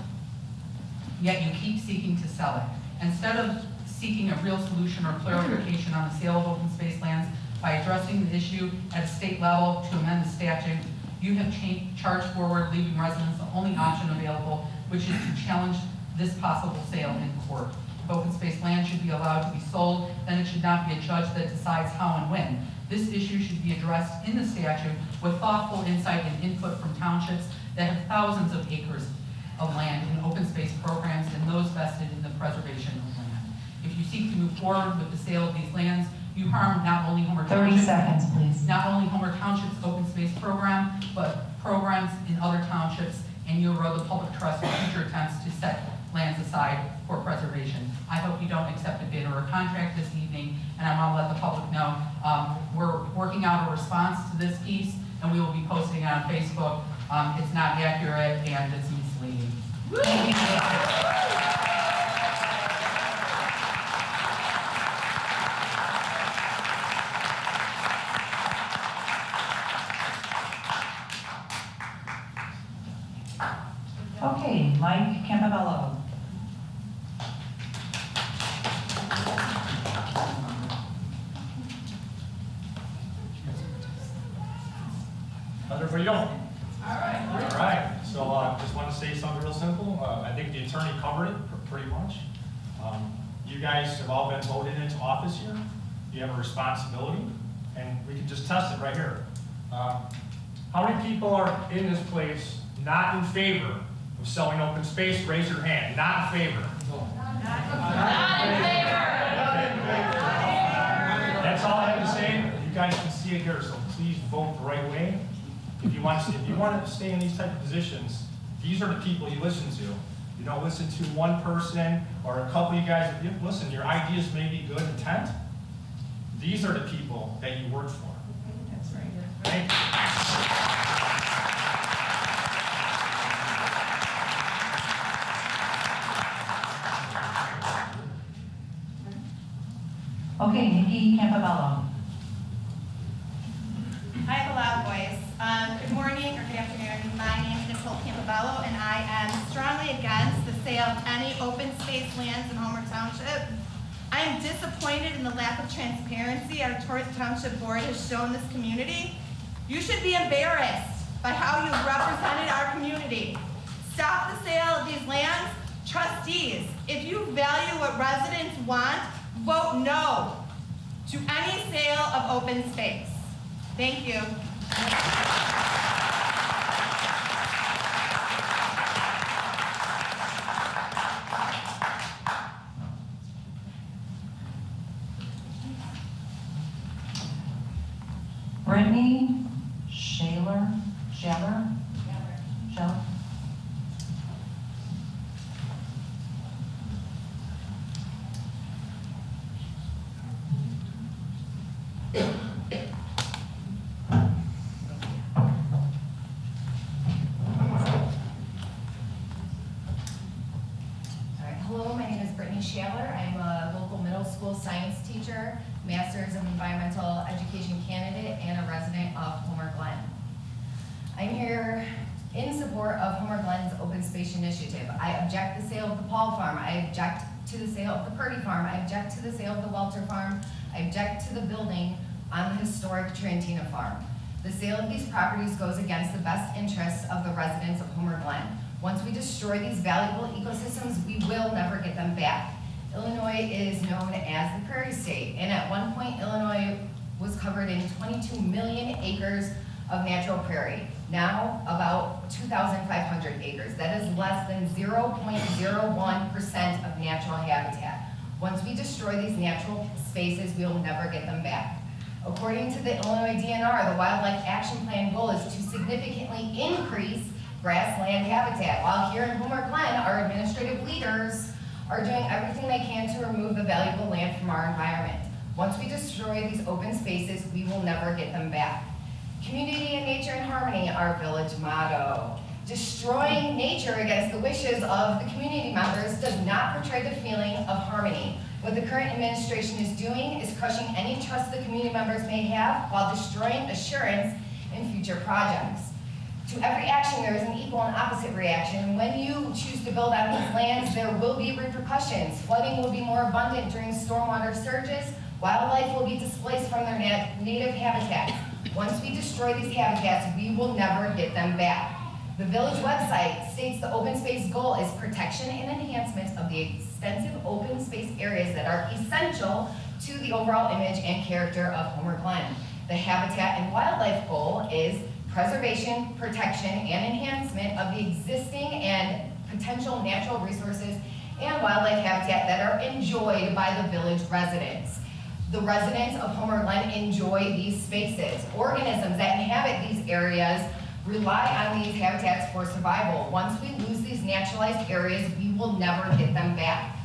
yet you keep seeking to sell it. Instead of seeking a real solution or clarification on the sale of open space lands by addressing the issue at a state level to amend the statute, you have charged forward, leaving residents the only option available, which is to challenge this possible sale in court. If open space land should be allowed to be sold, then it should not be a judge that decides how and when. This issue should be addressed in the statute with thoughtful insight and input from townships that have thousands of acres of land in open space programs and those vested in the preservation of land. If you seek to move forward with the sale of these lands, you harm not only Homer 30 Township, seconds, please. not only Homer Township's open space program, but programs in other townships, and you erode the public trust for future attempts to set lands aside for preservation. I hope you don't accept a bid or a contract this evening, and I want to let the public know we're working out a response to this piece, and we will be posting it on Facebook. It's not accurate and it's misleading. Thank you. Okay, Mike Campobello. How's everybody doing? All right. So just want to say something real simple. I think the attorney covered it pretty much. You guys have all been voted into office here. You have a responsibility, and we can just test it right here. How many people are in this place not in favor of selling open space? Raise your hand. Not in favor. Not in favor. That's all I have to say. You guys can see it here, so please vote the right way. if you want to stay in these type of positions, these are the people you listen to. You don't listen to one person or a couple of you guys. Listen, your ideas may be good intent. These are the people that you work for. That's right. Thank you. Okay, Nikki Campobello. I have a loud voice. Good morning or good afternoon. My name is Nicole Campobello, and I am strongly against the sale of any open space lands in Homer Township. I am disappointed in the lack of transparency our Township Board has shown this community. You should be embarrassed by how you've represented our community. Stop the sale of these lands. Trustees, if you value what residents want, vote no to any sale of open space. Thank you. Brittany Shaler. Hello, my name is Brittany Shaler. I'm a local middle school science teacher, Master's of Environmental Education candidate, and a resident of Homer Glen. I'm here in support of Homer Glen's open space initiative. I object to the sale of the Paul Farm. I object to the sale of the Purdy Farm. I object to the sale of the Welter Farm. I object to the building on the historic Trantina Farm. The sale of these properties goes against the best interests of the residents of Homer Glen. Once we destroy these valuable ecosystems, we will never get them back. Illinois is known as the Prairie State, and at one point, Illinois was covered in 22 million acres of natural prairie. Now, about 2,500 acres. That is less than 0.01% of natural habitat. Once we destroy these natural spaces, we will never get them back. According to the Illinois DNR, the Wildlife Action Plan goal is to significantly increase grassland habitat, while here in Homer Glen, our administrative leaders are doing everything they can to remove the valuable land from our environment. Once we destroy these open spaces, we will never get them back. Community and nature in harmony, our village motto. Destroying nature against the wishes of the community members does not portray the feeling of harmony. What the current administration is doing is crushing any trust the community members may have while destroying assurance in future projects. To every action, there is an equal and opposite reaction. When you choose to build on these lands, there will be repercussions. Flooding will be more abundant during stormwater surges. Wildlife will be displaced from their native habitats. Once we destroy these habitats, we will never get them back. The village website states the open space goal is protection and enhancement of the extensive open space areas that are essential to the overall image and character of Homer Glen. The habitat and wildlife goal is preservation, protection, and enhancement of the existing and potential natural resources and wildlife habitat that are enjoyed by the village residents. The residents of Homer Glen enjoy these spaces. Organisms that inhabit these areas rely on these habitats for survival. Once we lose these naturalized areas, we will never get them back.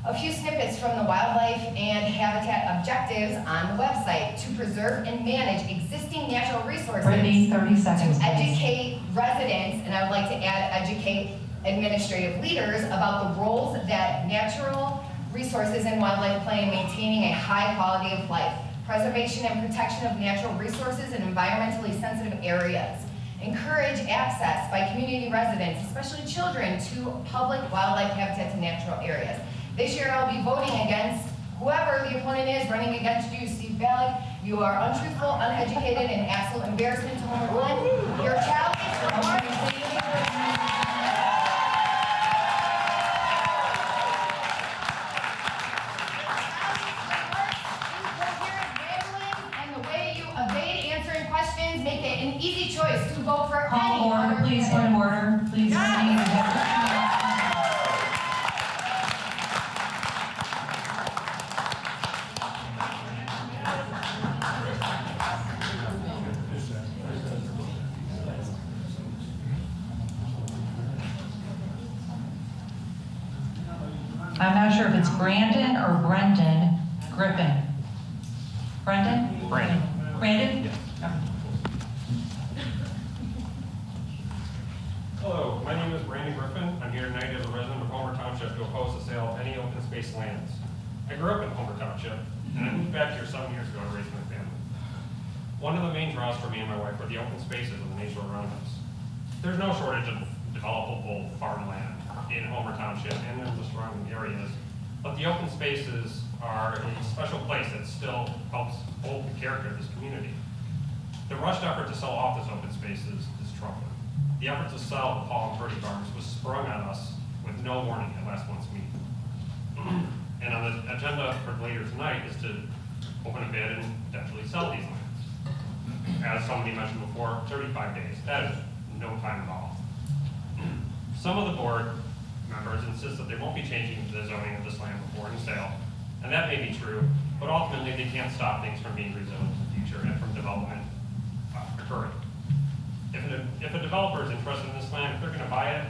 A few snippets from the wildlife and habitat objectives on the website: to preserve and manage existing natural resources. Brittany, 30 seconds, to please. educate residents, and I would like to add educate administrative leaders about the roles that natural resources and wildlife play in maintaining a high quality of life. Preservation and protection of natural resources in environmentally sensitive areas. Encourage access by community residents, especially children, to public wildlife habitats and natural areas. This year I'll be voting against whoever the opponent is running against you, Steve Ballack. You are untruthful, uneducated, and absolute embarrassment to Homer Glen. Your challenge for make it an easy choice to vote for Call any order, other please, candidate. point of order, please. I'm not sure if it's Brandon or Brendan Griffin. Brendan? Brandon. Brandon? Yes. Okay. Hello, my name is Brandon Griffin. I'm here tonight as a resident of Homer Township to oppose the sale of any open space lands. I grew up in Homer Township, and I moved back here 7 years ago to raise my family. One of the main draws for me and my wife were the open spaces and the nature around us. There's no shortage of developable farmland in Homer Township and in the surrounding areas, but the open spaces are a special place that still helps hold the character of this community. The rushed effort to sell off this open spaces is troubling. The effort to sell the Paul and Purdy Farms was sprung on us with no warning at last month's meeting. And on the agenda for later tonight is to open a bid and potentially sell these lands. As somebody mentioned before, 35 days. That is no time at all. Some of the board members insist that they won't be changing the zoning of this land before any sale, and that may be true, but ultimately they can't stop things from being rezoned in the future and from development occurring. If a developer is interested in this land, if they're going to buy it,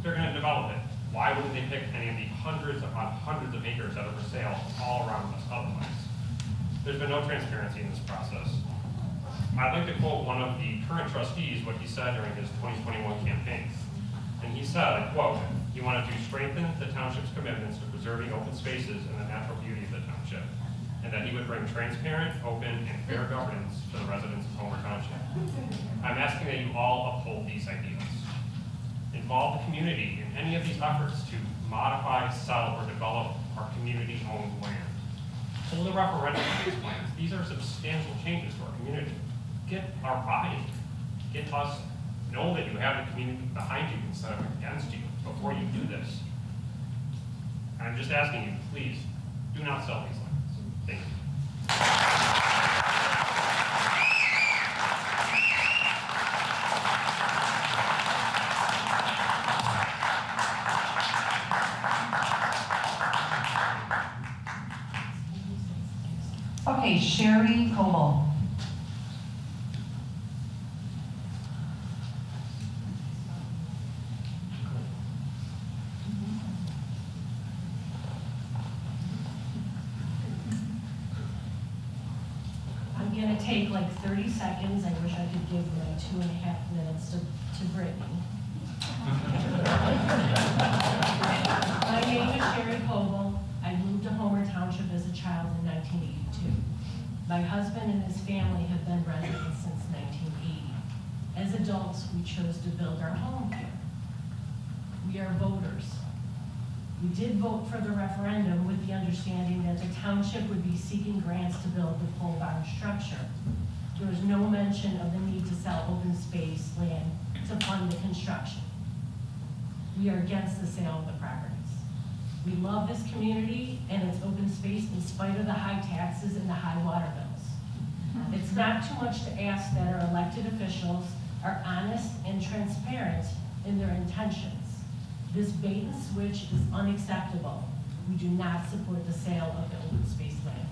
they're going to develop it. Why wouldn't they pick any of the hundreds upon hundreds of acres that are for sale all around us otherwise? There's been no transparency in this process. I'd like to quote one of the current trustees, what he said during his 2021 campaign. And he said, I quote, he wanted to strengthen the township's commitments to preserving open spaces and the natural beauty of the township, and that he would bring transparent, open, and fair governance to the residents of Homer Township. I'm asking that you all uphold these ideas. Involve the community in any of these efforts to modify, sell, or develop our community-owned land. Hold a referendum on these plans. These are substantial changes to our community. Get our buy-in. Get us, know that you have the community behind you instead of against you before you do this. I'm just asking you, please, do not sell these lands. Thank you. Okay, Sherry Coble. I'm gonna take like 30 seconds. I wish I could give like 2.5 minutes to Brittany. My name is Sherry Coble. I moved to Homer Township as a child in 1982. My husband and his family have been residents since 1980. As adults, we chose to build our home here. We are voters. We did vote for the referendum with the understanding that the township would be seeking grants to build the pole barn structure. There was no mention of the need to sell open space land to fund the construction. We are against the sale of the properties. We love this community and its open space in spite of the high taxes and the high water bills. It's not too much to ask that our elected officials are honest and transparent in their intentions. This bait and switch is unacceptable. We do not support the sale of the open space land.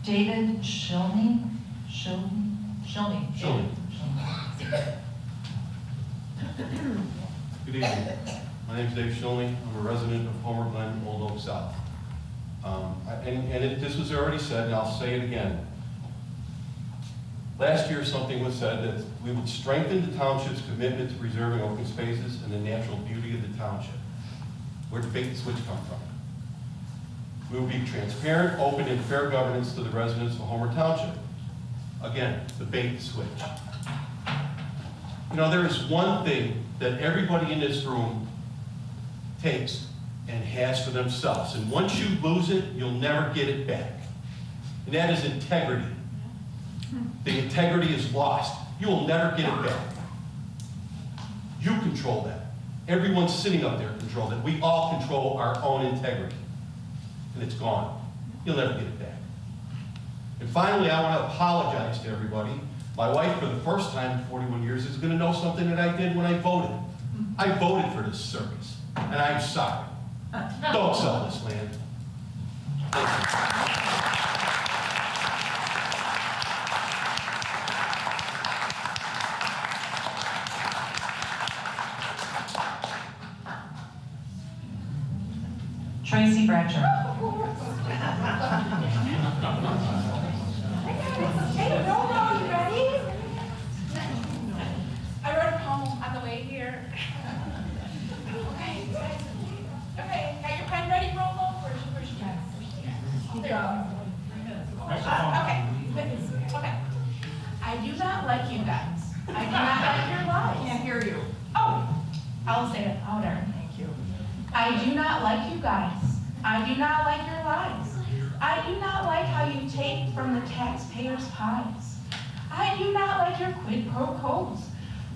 David Schilney. Good evening. My name is Dave Schilney. I'm a resident of Homer Glen, Old Oak South. This was already said, and I'll say it again. Last year, something was said that we would strengthen the township's commitment to preserving open spaces and the natural beauty of the township. Where did the bait and switch come from? We will be transparent, open, and fair governance to the residents of Homer Township. Again, the bait and switch. You know, there is one thing that everybody in this room takes and has for themselves. And once you lose it, you'll never get it back. And that is integrity. The integrity is lost. You will never get it back. You control that. Everyone sitting up there controls it. We all control our own integrity. And it's gone. You'll never get it back. And finally, I want to apologize to everybody. My wife, for the first time in 41 years, is going to know something that I did when I voted. I voted for this circus, and I'm sorry. Don't sell this land. Tracy Bradshaw. Hey, Rolo, you ready? I wrote a poem on the way here. Okay, got your pen ready, Rolo? Where's your pen? There you go. Okay. I do not like you guys. I do not like your lives. I can't hear you. Oh, I'll say it louder. Thank you. I do not like you guys. I do not like your lies. I do not like how you take from the taxpayers' pies. I do not like your quid pro quos.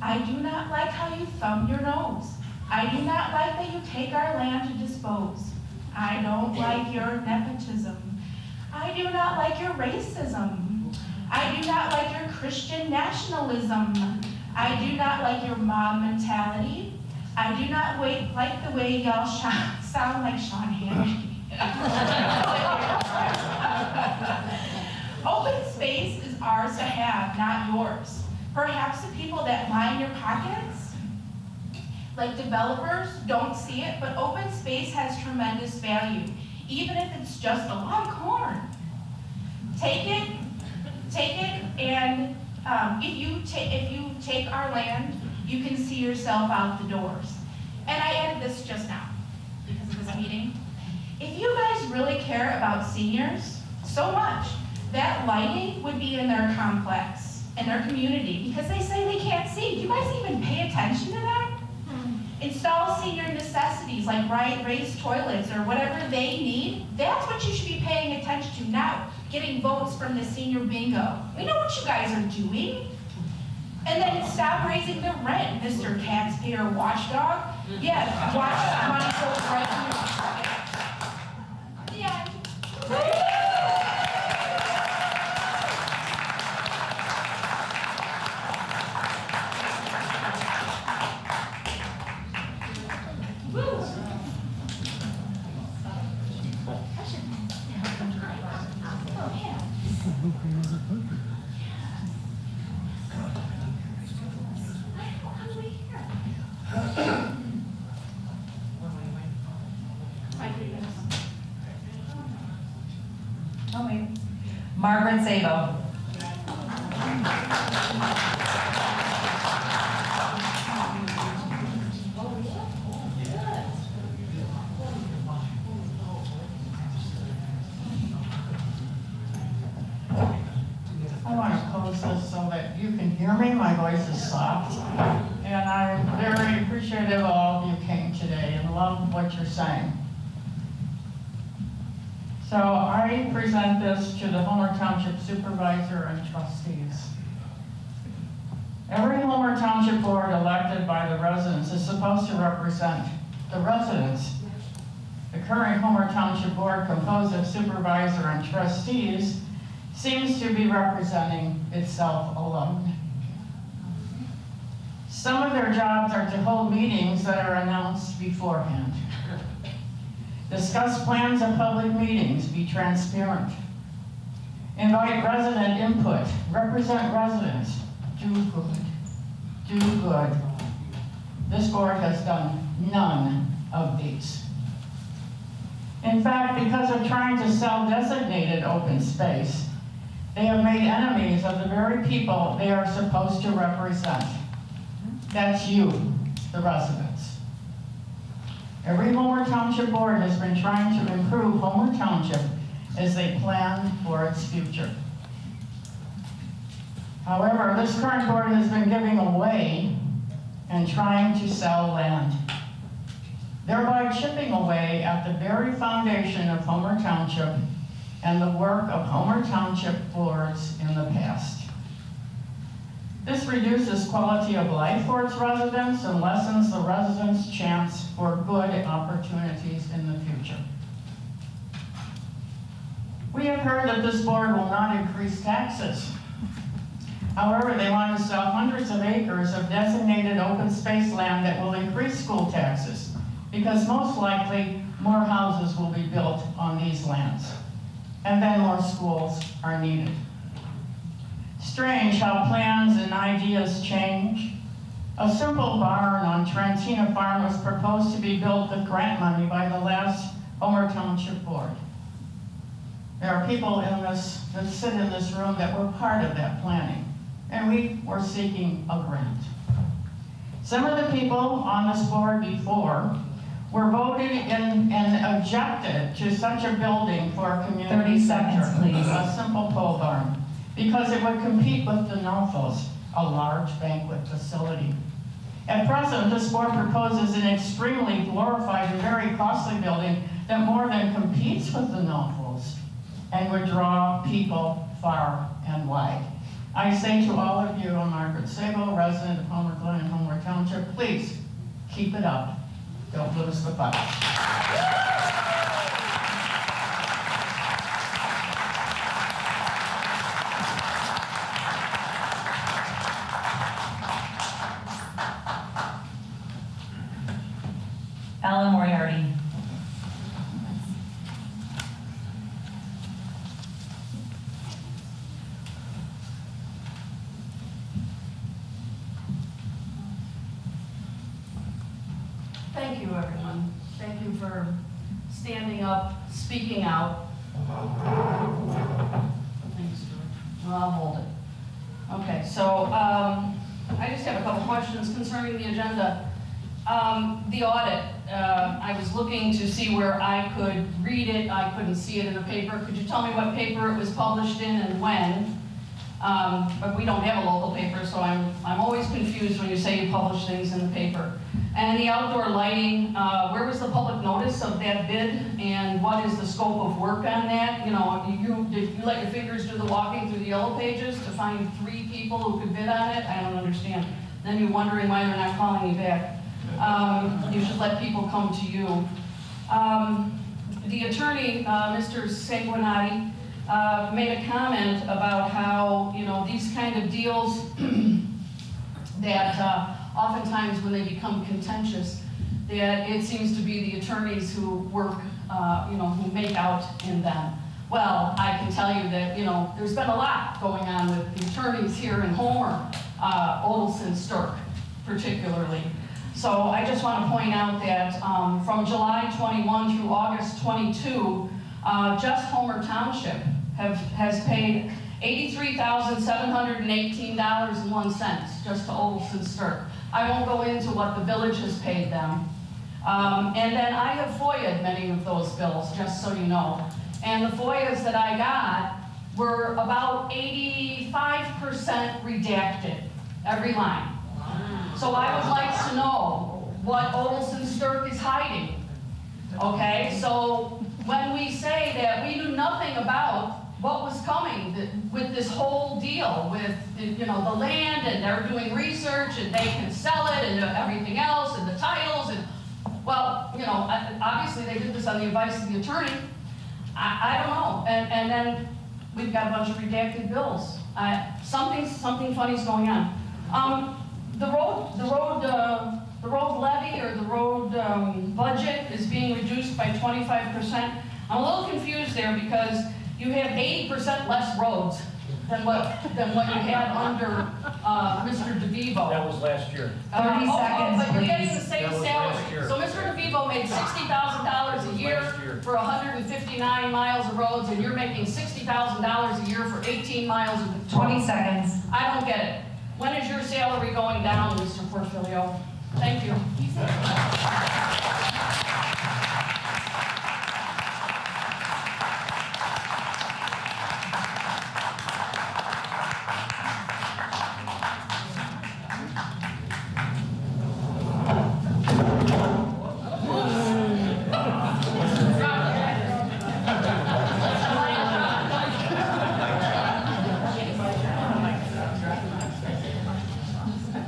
I do not like how you thumb your nose. I do not like that you take our land to dispose. I don't like your nepotism. I do not like your racism. I do not like your Christian nationalism. I do not like your mob mentality. I do not like the way y'all sound like Sean Hannity. Open space is ours to have, not yours. Perhaps the people that line your pockets, like developers, don't see it, but open space has tremendous value, even if it's just a lot of corn. Take it, and if you take our land, you can see yourself out the doors. And I added this just now, because of this meeting. If you guys really care about seniors so much, that lighting would be in their complex, in their community, because they say they can't see. Do you guys even pay attention to that? Install senior necessities like raised toilets or whatever they need. That's what you should be paying attention to now, getting votes from the senior bingo. We know what you guys are doing. And then stop raising the rent, Mr. Taxpayer Watchdog. Yeah, watch that money go right in your pocket. The end. Margaret Sabo. I want to close this so that you can hear me. My voice is soft. And I'm very appreciative of all of you came today and love what you're saying. So I present this to the Homer Township Supervisor and Trustees. Every Homer Township Board elected by the residents is supposed to represent the residents. The current Homer Township Board, composed of Supervisor and Trustees, seems to be representing itself alone. Some of their jobs are to hold meetings that are announced beforehand. Discuss plans of public meetings, be transparent. Invite resident input, represent residents, do good. This board has done none of these. In fact, because of trying to sell designated open space, they have made enemies of the very people they are supposed to represent. That's you, the residents. Every Homer Township Board has been trying to improve Homer Township as they plan for its future. However, this current board has been giving away and trying to sell land, thereby chipping away at the very foundation of Homer Township and the work of Homer Township boards in the past. This reduces quality of life for its residents and lessens the residents' chance for good opportunities in the future. We have heard that this board will not increase taxes. However, they want to sell hundreds of acres of designated open space land that will increase school taxes, because most likely more houses will be built on these lands. and then more schools are needed. Strange how plans and ideas change. A simple barn on Trentina Farm was proposed to be built with grant money by the last Homer Township Board. There are people that sit in this room that were part of that planning, and we were seeking a grant. Some of the people on this board before were voted in and objected to such a building for a community 30 center, seconds, please. a simple pole barn, because it would compete with the Nolfos, a large banquet facility. At present, this board proposes an extremely glorified and very costly building that more than competes with the Nolfos and would draw people far and wide. I say to all of you, I'm Margaret Sabo, resident of Homer Glen and Homer Township, please keep it up. Don't lose the fight. Alan Moriarty. Thank you, everyone. Thank you for standing up, speaking out. Thanks, George. Well, I'll hold it. Okay, so I just have a couple questions concerning the agenda. The audit, I was looking to see where I could read it. I couldn't see it in the paper. Could you tell me what paper it was published in and when? But we don't have a local paper, so I'm always confused when you say you publish things in the paper. And the outdoor lighting, where was the public notice of that bid, and what is the scope of work on that? You know, did you let your fingers do the walking through the yellow pages to find 3 people who could bid on it? I don't understand. Then you're wondering why they're not calling you back. You should let people come to you. The attorney, Mr. Sanguinati, made a comment about how, you know, these kind of deals that oftentimes when they become contentious, that it seems to be the attorneys who work, you know, who make out in them. Well, I can tell you that, you know, there's been a lot going on with the attorneys here in Homer, Odelson, Stirk, particularly. So I just want to point out that from July 21 through August 22, just Homer Township has paid $83,718.01 just to Odelson Stirk. I won't go into what the village has paid them. And then I have FOIA'd many of those bills, just so you know. And the FOIAs that I got were about 85% redacted, every line. So I would like to know what Odelson Stirk is hiding. Okay, so when we say that we knew nothing about what was coming with this whole deal with, you know, the land, and they're doing research and they can sell it and everything else and the titles, and well, you know, obviously they did this on the advice of the attorney. I don't know. And then we've got a bunch of redacted bills. Something funny's going on. The road levy or the road budget is being reduced by 25%. I'm a little confused there because you have 80% less roads than what you had under Mr. DeVivo. That was last year. 30 seconds, but you're please. getting the same That was salary. last year. So Mr. DeVivo made $60,000 a year for 159 miles of roads, and you're making $60,000 a year for 18 miles of roads. 20 seconds. I don't get it. When is your salary going down, Mr. Portfolio? Thank you.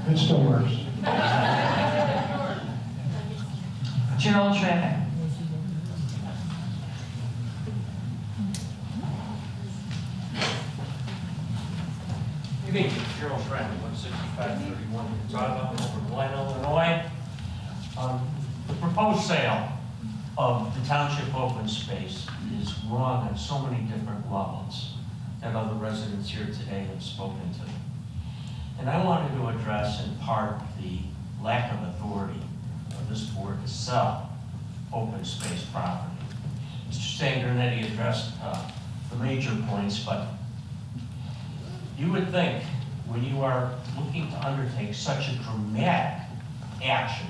It still works. Gerald Traffic. Good evening, Gerald Traffic, 16531 Drive up over Glen, Illinois. The proposed sale of the township open space is wrong on so many different levels that other residents here today have spoken to. And I wanted to address in part the lack of authority of this board to sell open space property. Mr. Sanguinetti addressed the major points, but you would think when you are looking to undertake such a dramatic action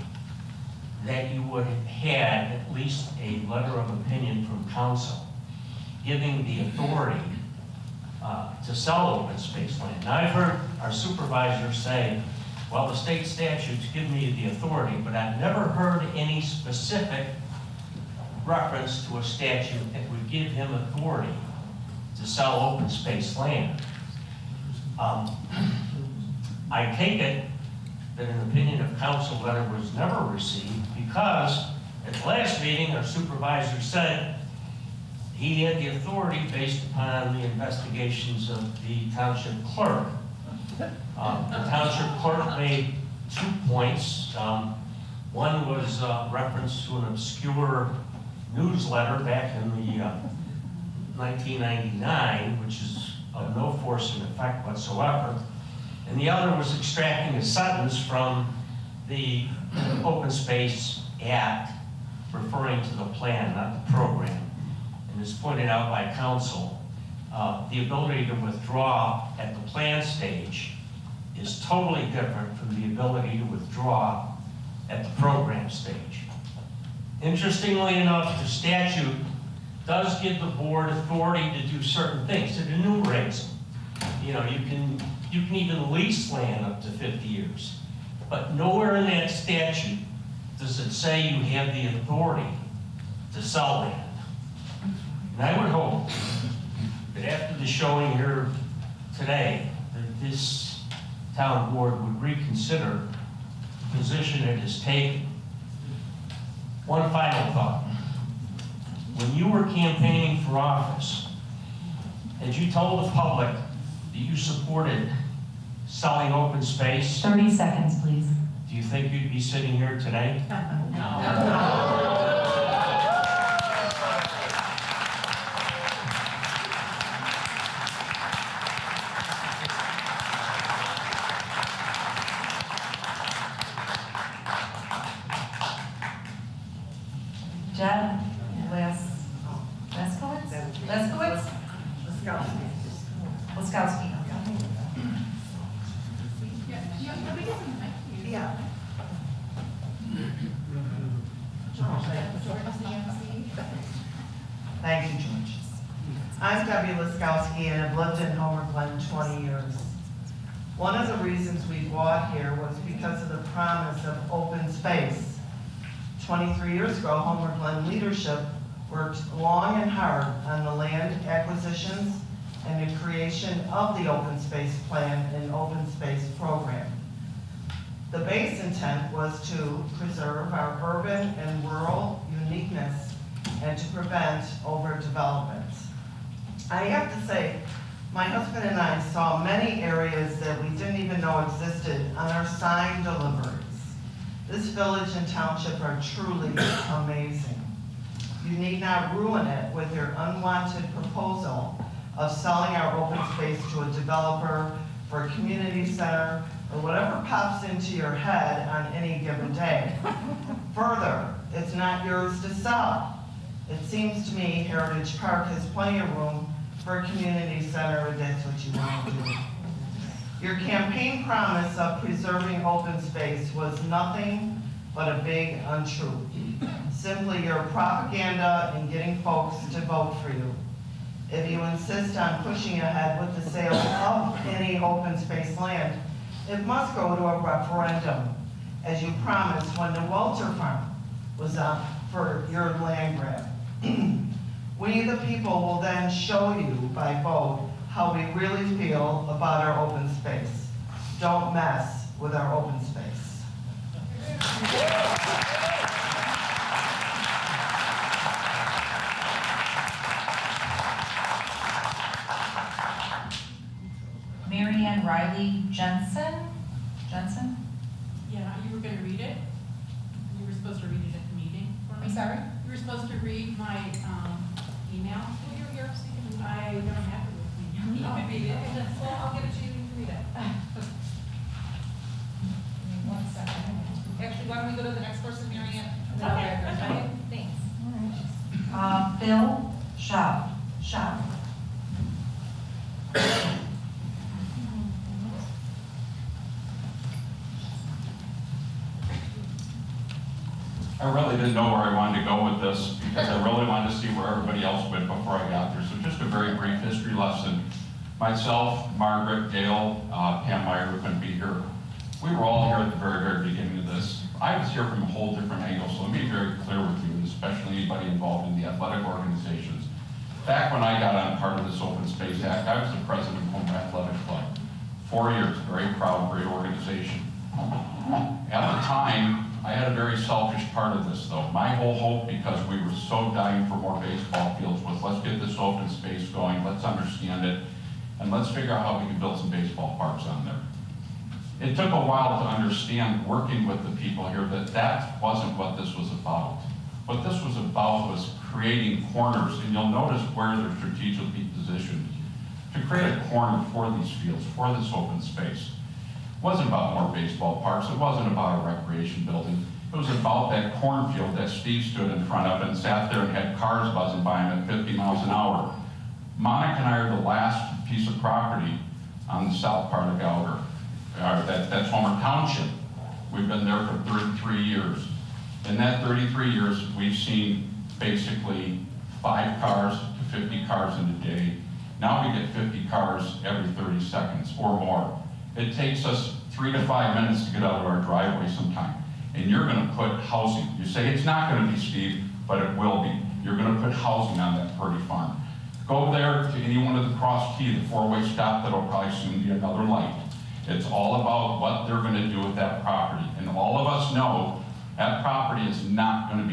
that you would have had at least a letter of opinion from council giving the authority to sell open space land. Now, I've heard our supervisors say, well, the state statutes give me the authority, but I've never heard any specific reference to a statute that would give him authority to sell open space land. I take it that an opinion of council letter was never received because at the last meeting, our supervisor said he had the authority based upon the investigations of the township clerk. The township clerk made 2 points. One was reference to an obscure newsletter back in the 1999, which is of no force and effect whatsoever. And the other was extracting a sentence from the Open Space Act referring to the plan, not the program. And as pointed out by council, the ability to withdraw at the plan stage is totally different from the ability to withdraw at the program stage. Interestingly enough, the statute does give the board authority to do certain things. It enumerates them. You know, you can even lease land up to 50 years. But nowhere in that statute does it say you have the authority to sell land. And I would hope that after the showing here today, that this town board would reconsider the position it has taken. One final thought. When you were campaigning for office, had you told the public that you supported selling open space? 30 seconds, please. Do you think you'd be sitting here today? No. Jed Leskowitz? Laskowski. Yeah. Thank you, George. I'm Debbie Laskowski and I've lived in Homer Glen 20 years. One of the reasons we bought here was because of the promise of open space. 23 years ago, Homer Glen leadership worked long and hard on the land acquisitions and the creation of the open space plan and open space program. The base intent was to preserve our urban and rural uniqueness and to prevent overdevelopment. I have to say, my husband and I saw many areas that we didn't even know existed on our sign deliveries. This village and township are truly amazing. You need not ruin it with your unwanted proposal of selling our open space to a developer for a community center or whatever pops into your head on any given day. Further, it's not yours to sell. It seems to me Heritage Park has plenty of room for a community center if that's what you want to do. Your campaign promise of preserving open space was nothing but a big untruth. Simply your propaganda in getting folks to vote for you. If you insist on pushing ahead with the sale of any open space land, it must go to a referendum, as you promised when the Walter Farm was up for your land grab. We, the people, will then show you by vote how we really feel about our open space. Don't mess with our open space. Mary Ann Riley Jensen? Yeah, you were gonna read it? You were supposed to read it at the meeting for me? I'm sorry? You were supposed to read my email. Well, you're here, so you can. I don't have it with me. You can read it. Well, I'll give it to you, you can read it. One second. Actually, why don't we go to the next person, Mary Ann? And then I'll Okay, grab yours, okay. okay? Thanks. Bill Shaw. I really didn't know where I wanted to go with this because I really wanted to see where everybody else went before I got there. So just a very brief history lesson. Myself, Margaret, Gail, Pam Meyer, who couldn't be here. We were all here at the very, very beginning of this. I was here from a whole different angle, so let me be very clear with you, and especially anybody involved in the athletic organizations. Back when I got on part of this Open Space Act, I was the president of Home Athletic Club. 4 years, very proud, great organization. At the time, I had a very selfish part of this though. My whole hope, because we were so dying for more baseball fields, was let's get this open space going, let's understand it, and let's figure out how we can build some baseball parks on there. It took a while to understand, working with the people here, that that wasn't what this was about. What this was about was creating corners, and you'll notice where they're strategically positioned, to create a corner for these fields, for this open space. It wasn't about more baseball parks, it wasn't about a recreation building. It was about that cornfield that Steve stood in front of and sat there and had cars buzzing by him at 50 miles an hour. Monica and I are the last piece of property on the south part of Gallagher. That's Homer Township. We've been there for 33 years. In that 33 years, we've seen basically 5 cars to 50 cars in a day. Now we get 50 cars every 30 seconds or more. It takes us 3 to 5 minutes to get out of our driveway sometime. And you're gonna put housing. You say it's not gonna be, Steve, but it will be. You're gonna put housing on that Purdy Farm. Go there to any one of the cross T, the 4-way stop that'll probably soon be another light. It's all about what they're gonna do with that property. And all of us know that property is not gonna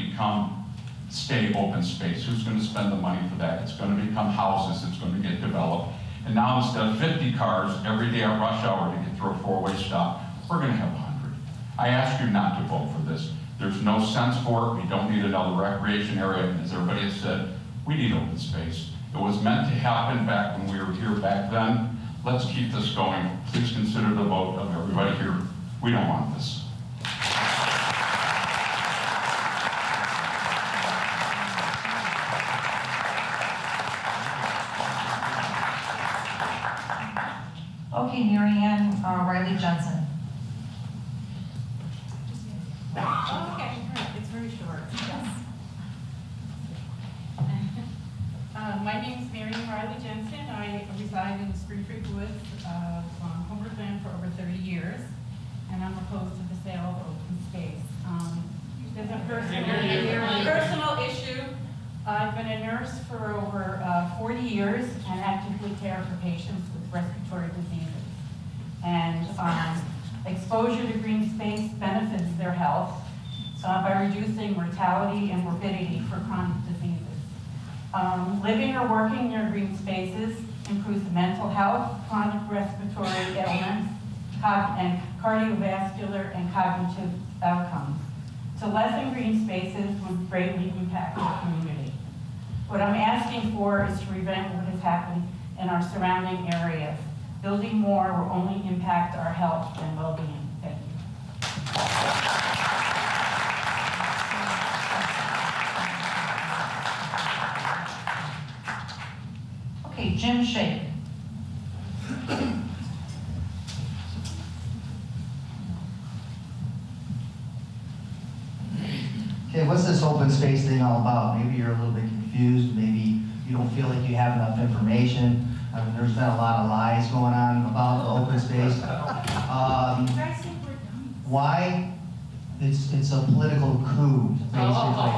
stay open space. Who's gonna spend the money for that? It's gonna become houses, it's gonna get developed. And now instead of 50 cars every day at rush hour to get through a 4-way stop, we're gonna have 100. I ask you not to vote for this. There's no sense for it. We don't need another recreation area. And as everybody has said, we need open space. It was meant to happen back when we were here back then. Let's keep this going. Please consider the vote of everybody here. We don't want this. Okay, Mary Ann Riley Jensen. Okay, all right, it's very short. Yes. My name is Mary Ann Riley Jensen. I reside in Spring Creek Woods on Homeward Land for over 30 years, and I'm opposed to the sale of open space. There's a personal issue. I've been a nurse for over 40 years and actively care for patients with respiratory diseases. And exposure to green space benefits their health by reducing mortality and morbidity for chronic diseases. Living or working near green spaces improves mental health, chronic respiratory ailments, and cardiovascular and cognitive outcomes. To lessen green spaces would greatly impact the community. What I'm asking for is to prevent what is happening in our surrounding areas. Building more will only impact our health and well-being. Thank you. Okay, Jim Shake. Okay, what's this open space thing all about? Maybe you're a little bit confused, maybe you don't feel like you have enough information. I mean, there's been a lot of lies going on about the open space. Why? It's a political coup, basically.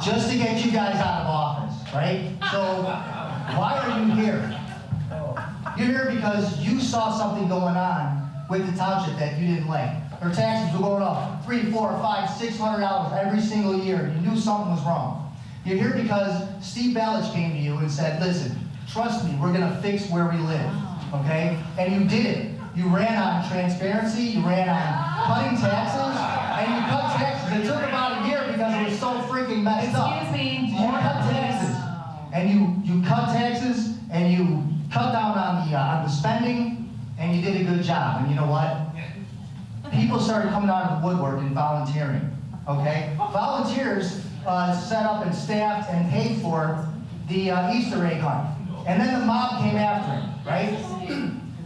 Just to get you guys out of office, right? So, why are you here? You're here because you saw something going on with the township that you didn't like. Their taxes were going up $300, $400, $500, $600 every single year. You knew something was wrong. You're here because Steve Ballich came to you and said, listen, trust me, we're gonna fix where we live, okay? And you did it. You ran on transparency, you ran on cutting taxes, and you cut taxes. It took about a year because a it was so freaking messed up. Excuse me. You cut taxes, and you cut taxes, and you cut down on the spending, and you did a good job. And you know what? People started coming out of the woodwork and volunteering. Okay, volunteers set up and staffed and paid for the Easter egg hunt, and then the mob came after him. Right?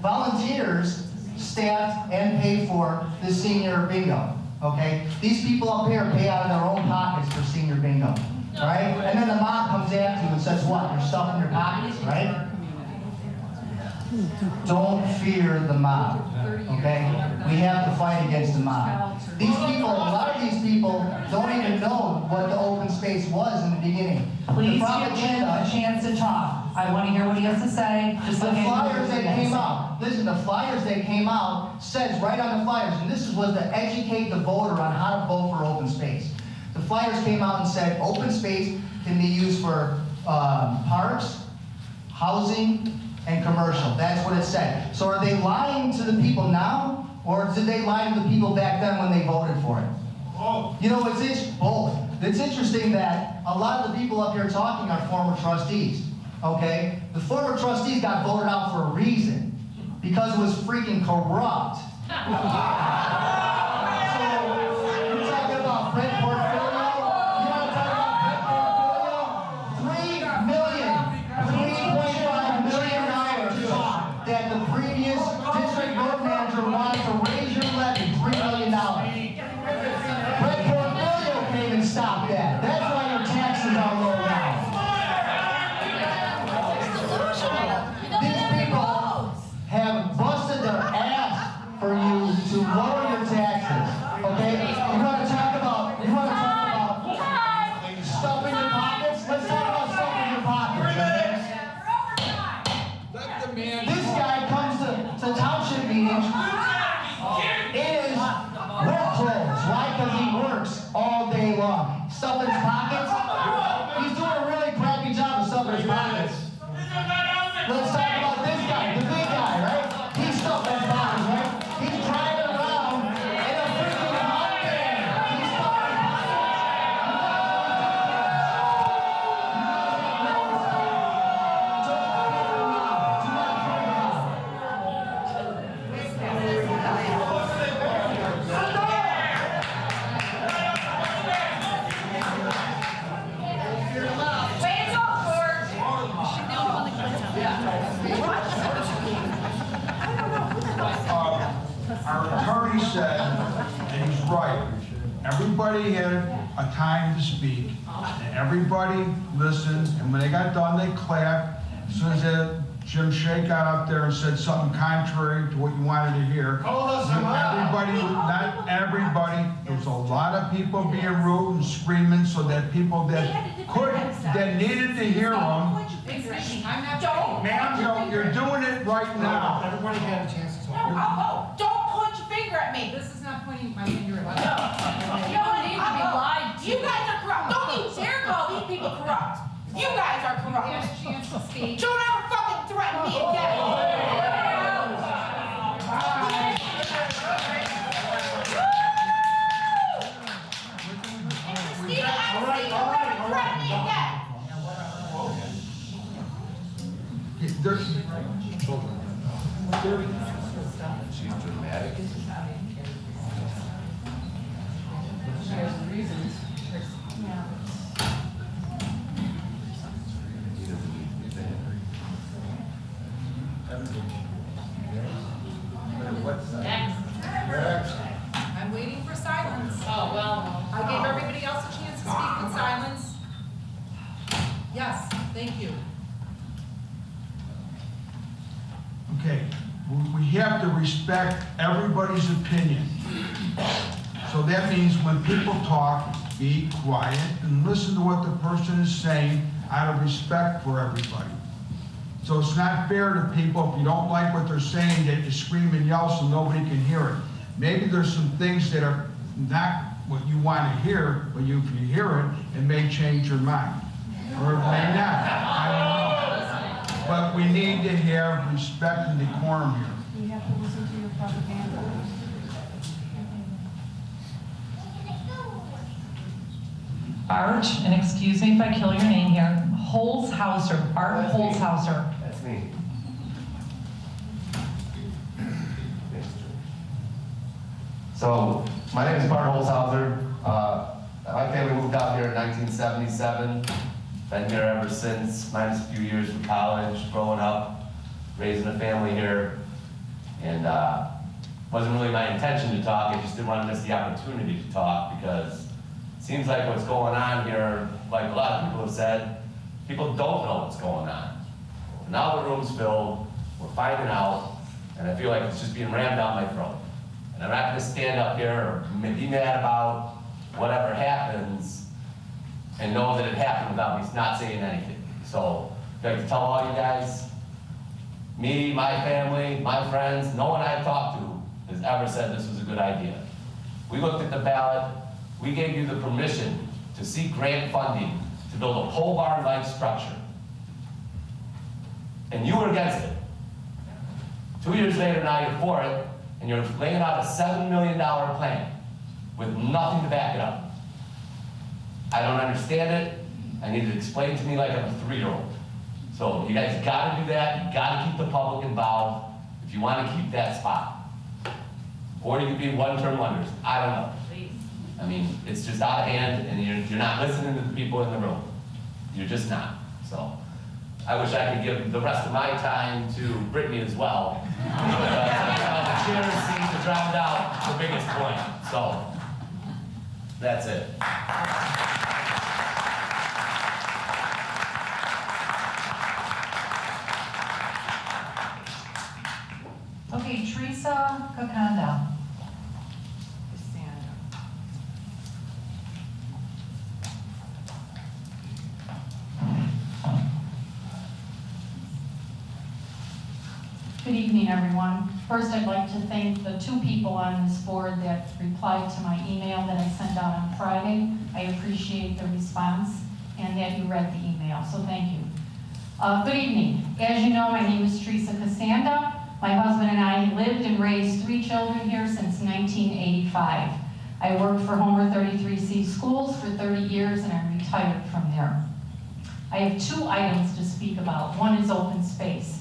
Volunteers staffed and paid for the senior bingo. Okay, these people up here pay out of their own pockets for senior bingo. Right? And then the mob comes after you and says, "What? You're stuffing your pockets, right?" Don't fear the mob, okay? We have to fight against the mob. These people, a lot of these people don't even know what the open space was in the beginning. Please The give him a chance to talk. I want to hear what he has to say. Just the look at flyers him. that came out, listen, the flyers that came out says right on the flyers, and this was to educate the voter on how to vote for open space. The flyers came out and said open space can be used for parks, housing, and commercial. That's what it said. So are they lying to the people now, or did they lie to the people back then when they voted for it? Both. You know, both. It's interesting that a lot of the people up here talking are former trustees, okay? The former trustees got voted out for a reason, because it was freaking corrupt. So, you're talking about Fred Portfolio? You want to talk about Fred Portfolio? $3 million, $3.5 million that the previous district road manager wanted to raise your levy, $3 million. Fred Portfolio came and stopped that. That's why your taxes are low now. These people have busted their ass for you to lower your taxes. Okay? You want to talk about stuffing your pockets? Let's talk about stuffing your pockets. Okay? This guy comes to township meetings in his work clothes. Why? Because he works all day long. Stuffing his pockets. He's doing a really crappy job of stuffing his pockets. Let's talk about this guy, the big guy, right? He's stuffing his pockets, right? He's driving around in a freaking hot van. He's stuffing his Our attorney said, and he's right, everybody had a time to speak, and everybody listened, and when they got done, they clapped. As soon as Jim Shea got up there and said something contrary to what you wanted to hear, not everybody, there was a lot of people being rude and screaming so that people that needed to hear them. Ma'am, you're doing it right now. Everybody had a chance to talk. Oh, don't point your finger at me. This is not pointing my finger at you. You don't need to be lied to. You guys are corrupt. Don't you dare call these people corrupt. You guys are corrupt. You have a chance to speak. Don't ever fucking threaten me again. Christina, I see you ever threaten me again. She's dramatic. There's reasons. I'm waiting for silence. Oh, well. I gave everybody else a chance to speak in silence. Yes, thank you. Okay, we have to respect everybody's opinion. So that means when people talk, be quiet and listen to what the person is saying out of respect for everybody. So it's not fair to people, if you don't like what they're saying, that you scream and yell so nobody can hear it. Maybe there's some things that are not what you want to hear, but if you hear it, it may change your mind. Or it may not, I don't know. But we need to have respect and decorum here. You have to listen to your propaganda. Art, and excuse me if I kill your name here, Holzhauser, Art Holzhauser. That's me. So, my name is Bart Holzhauser. My family moved out here in 1977. Been here ever since, minus a few years from college, growing up, raising a family here. And wasn't really my intention to talk, I just didn't want to miss the opportunity to talk because it seems like what's going on here, like a lot of people have said, people don't know what's going on. Now the room's filled, we're finding out, and I feel like it's just being rammed down my throat. And I'm not going to stand up here or be mad about whatever happens and know that it happened without me not saying anything. So I'd like to tell all you guys, me, my family, my friends, no one I've talked to has ever said this was a good idea. We looked at the ballot, we gave you the permission to seek grant funding to build a pole barn-like structure. And you were against it. 2 years later, now you're for it, and you're laying out a $7 million plan with nothing to back it up. I don't understand it. I need it explained to me like I'm a 3-year-old. So you guys gotta do that. You gotta keep the public involved if you want to keep that spot. Or you could be one-term wonders. I don't know. I mean, it's just out of hand, and you're not listening to the people in the room. You're just not. So I wish I could give the rest of my time to Brittany as well. The chairs seem to drown out the biggest point. So that's it. Okay, Teresa Kakanda. Good evening, everyone. First, I'd like to thank the 2 people on this board that replied to my email that I sent out on Friday. I appreciate the response and that you read the email, so thank you. Good evening. As you know, my name is Teresa Casanda. My husband and I lived and raised 3 children here since 1985. I worked for Homer 33C Schools for 30 years and I'm retired from there. I have 2 items to speak about. One is open space.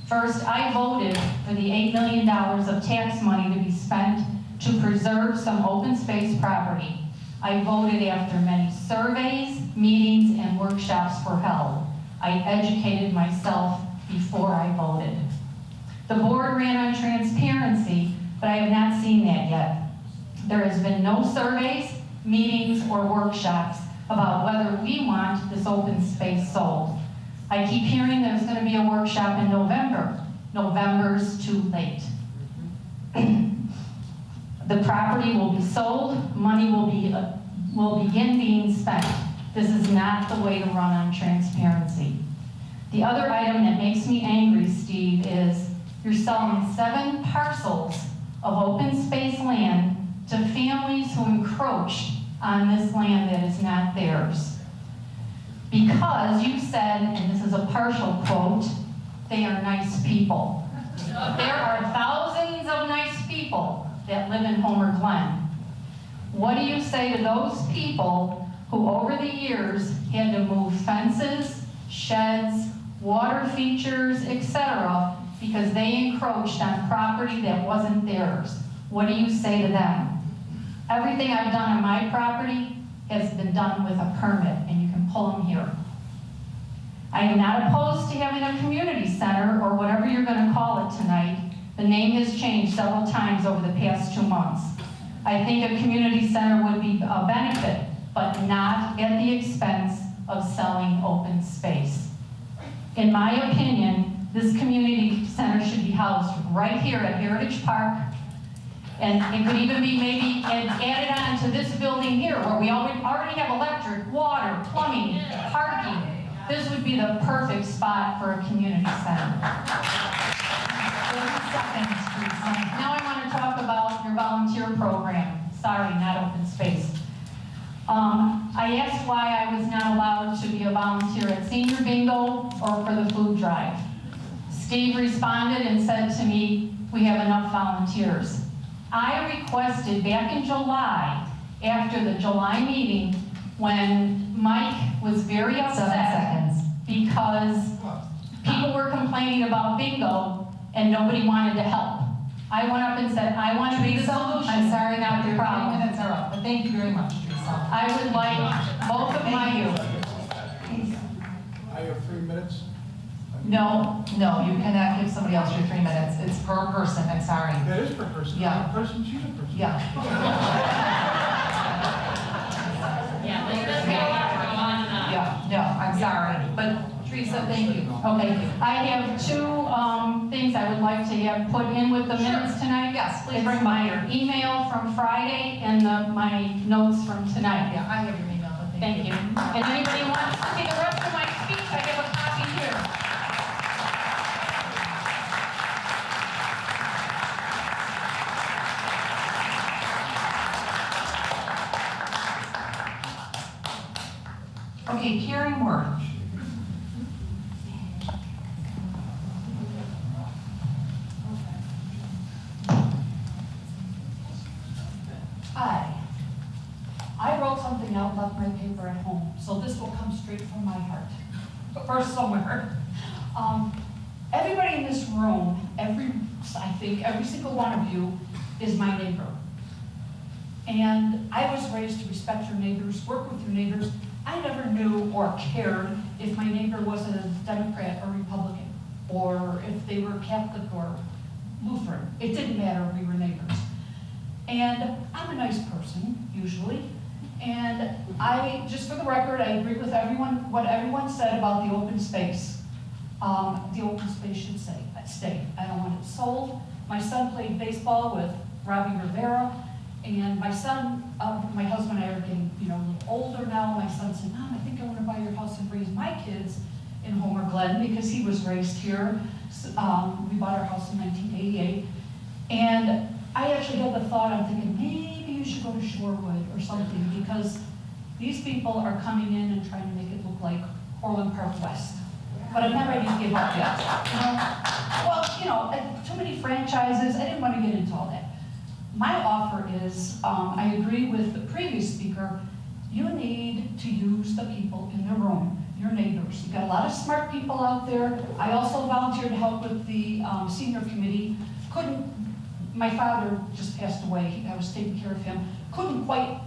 First, I voted for the $8 million of tax money to be spent to preserve some open space property. I voted after many surveys, meetings, and workshops were held. I educated myself before I voted. The board ran on transparency, but I have not seen that yet. There has been no surveys, meetings, or workshops about whether we want this open space sold. I keep hearing there's going to be a workshop in November. November's too late. The property will be sold, money will begin being spent. This is not the way to run on transparency. The other item that makes me angry, Steve, is you're selling 7 parcels of open space land to families who encroached on this land that is not theirs. Because you said, and this is a partial quote, they are nice people. There are thousands of nice people that live in Homer Glen. What do you say to those people who over the years had to move fences, sheds, water features, etc., because they encroached on property that wasn't theirs? What do you say to them? Everything I've done on my property has been done with a permit, and you can pull them here. I am not opposed to having a community center, or whatever you're going to call it tonight. The name has changed several times over the past 2 months. I think a community center would be a benefit, but not at the expense of selling open space. In my opinion, this community center should be housed right here at Heritage Park, and it could even be maybe added on to this building here where we already have electric, water, plumbing, parking. This would be the perfect spot for a community center. 30 seconds, Teresa. Now I want to talk about your volunteer program. Sorry, not open space. I asked why I was not allowed to be a volunteer at senior bingo or for the food drive. Steve responded and said to me, we have enough volunteers. I requested back in July, after the July meeting, when Mike was very upset because people were complaining about bingo and nobody wanted to help. I went up and said, I want to be the solution. I'm sorry, now your 3 Problem. minutes are up, but thank you very much, Teresa. I would like both of my youth. I have 3 minutes. No, you cannot give somebody else your 3 minutes. It's per person, I'm sorry. That is per person. Yeah. I'm a person, she's a person. Yeah. Yeah, no, I'm sorry, but Teresa, thank you. Okay, I have 2 things I would like to have put in with the minutes tonight. Yes, please It's bring my email from Friday and my notes from tonight. Yeah, I have your email, but Thank you. And anybody wants to see the rest of my speech, I have a copy here. Okay, Karen Worth. Hi. I wrote something out, left my paper at home, so this will come straight from my heart. Or somewhere. Everybody in this room, I think every single one of you is my neighbor. And I was raised to respect your neighbors, work with your neighbors. I never knew or cared if my neighbor was a Democrat or Republican, or if they were Catholic or Lutheran. It didn't matter, we were neighbors. And I'm a nice person, usually. And just for the record, I agree with what everyone said about the open space. The open space should stay. I don't want it sold. My son played baseball with Robbie Rivera, and my son, my husband and I are getting, a little older now. My son said, Mom, I think I want to buy your house and raise my kids in Homer Glen, because he was raised here. We bought our house in 1988. And I actually had the thought, I'm thinking, maybe you should go to Shorewood or something, because these people are coming in and trying to make it look like Orland Park West. But I'm not ready to give up yet. Well, too many franchises, I didn't want to get into all that. My offer is, I agree with the previous speaker, you need to use the people in the room, your neighbors. You've got a lot of smart people out there. I also volunteered to help with the senior committee. My father just passed away, I was taking care of him. Couldn't quite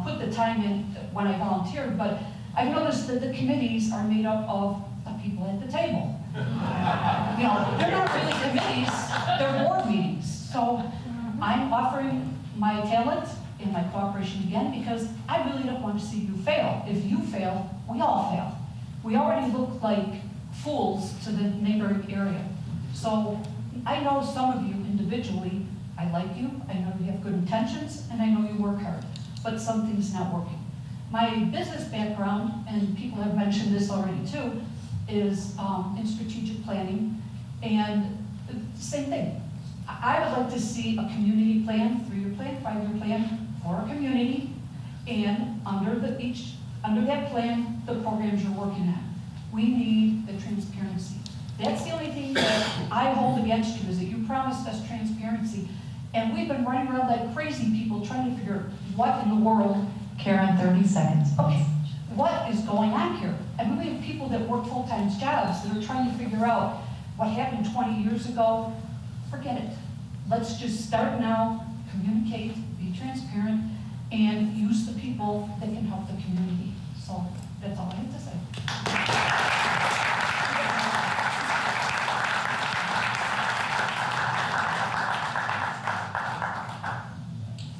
put the time in when I volunteered, but I've noticed that the committees are made up of the people at the table. They're not really committees, they're board meetings. So I'm offering my talent and my cooperation again, because I really don't want to see you fail. If you fail, we all fail. We already look like fools to the neighboring area. So I know some of you individually, I like you, I know you have good intentions, and I know you work hard, but something's not working. My business background, and people have mentioned this already too, is in strategic planning, and same thing. I would like to see a community plan, 3-year plan, 5-year plan for a community, and under that plan, the programs you're working on. We need the transparency. That's the only thing that I hold against you, is that you promised us transparency, and we've been running around like crazy people trying to figure what in the world. Karen, 30 seconds. Okay, what is going on here? I mean, we have people that work full-time jobs that are trying to figure out what happened 20 years ago. Forget it. Let's just start now, communicate, be transparent, and use the people that can help the community. So that's all I have to say.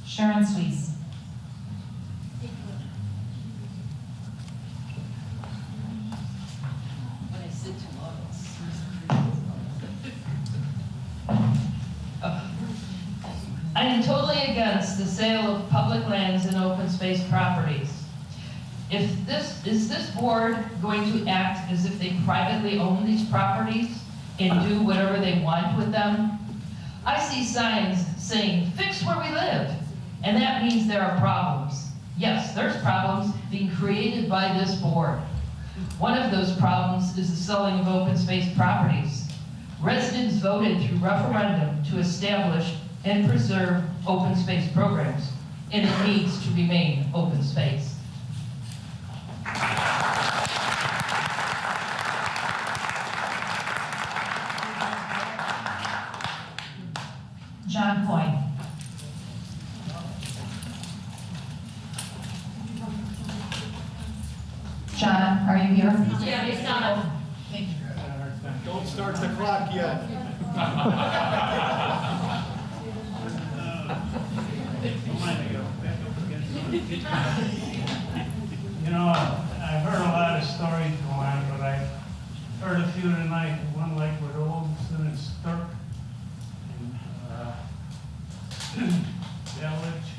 Sharon Swees. I am totally against the sale of public lands and open space properties. Is this board going to act as if they privately own these properties and do whatever they want with them? I see signs saying, fix where we live, and that means there are problems. Yes, there's problems being created by this board. One of those problems is the selling of open space properties. Residents voted through referendum to establish and preserve open space programs, and it needs to remain open space. John Coyne. John, are you here? Yeah, he's coming. Don't start the clock yet. You know, I've heard a lot of stories go on, but I heard a few tonight. One like with Olson and Sturk and Village.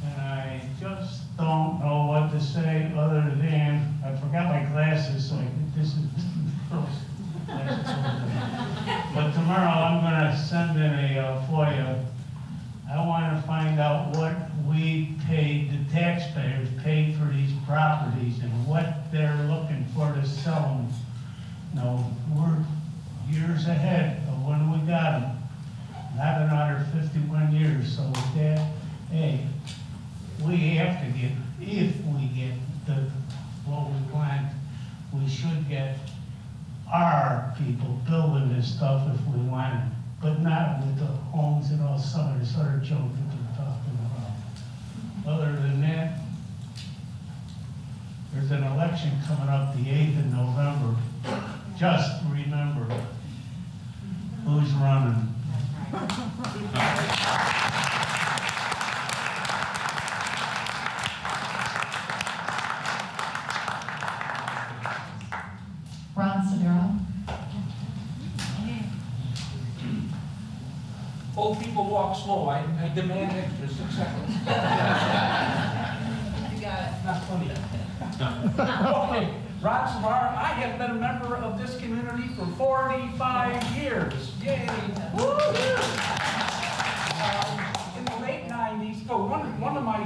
And I just don't know what to say other than, I forgot my glasses, so this is but tomorrow I'm gonna send in a FOIA. I want to find out what we paid, the taxpayers paid for these properties and what they're looking for to sell them. No, we're years ahead of when we got them. Not another 51 years, so with that, hey, we have to get, if we get what we want, we should get our people building this stuff if we want it, but not with the homes and all some of this other junk that they're talking about. Other than that, there's an election coming up the 8th of November. Just remember who's running. Ron Severo. Old people walk slow. I demand extra 6 seconds. You got it. Not funny. Okay, Ron Savar, I have been a member of this community for 45 years. Yay! Woo! In the late 90s, one of my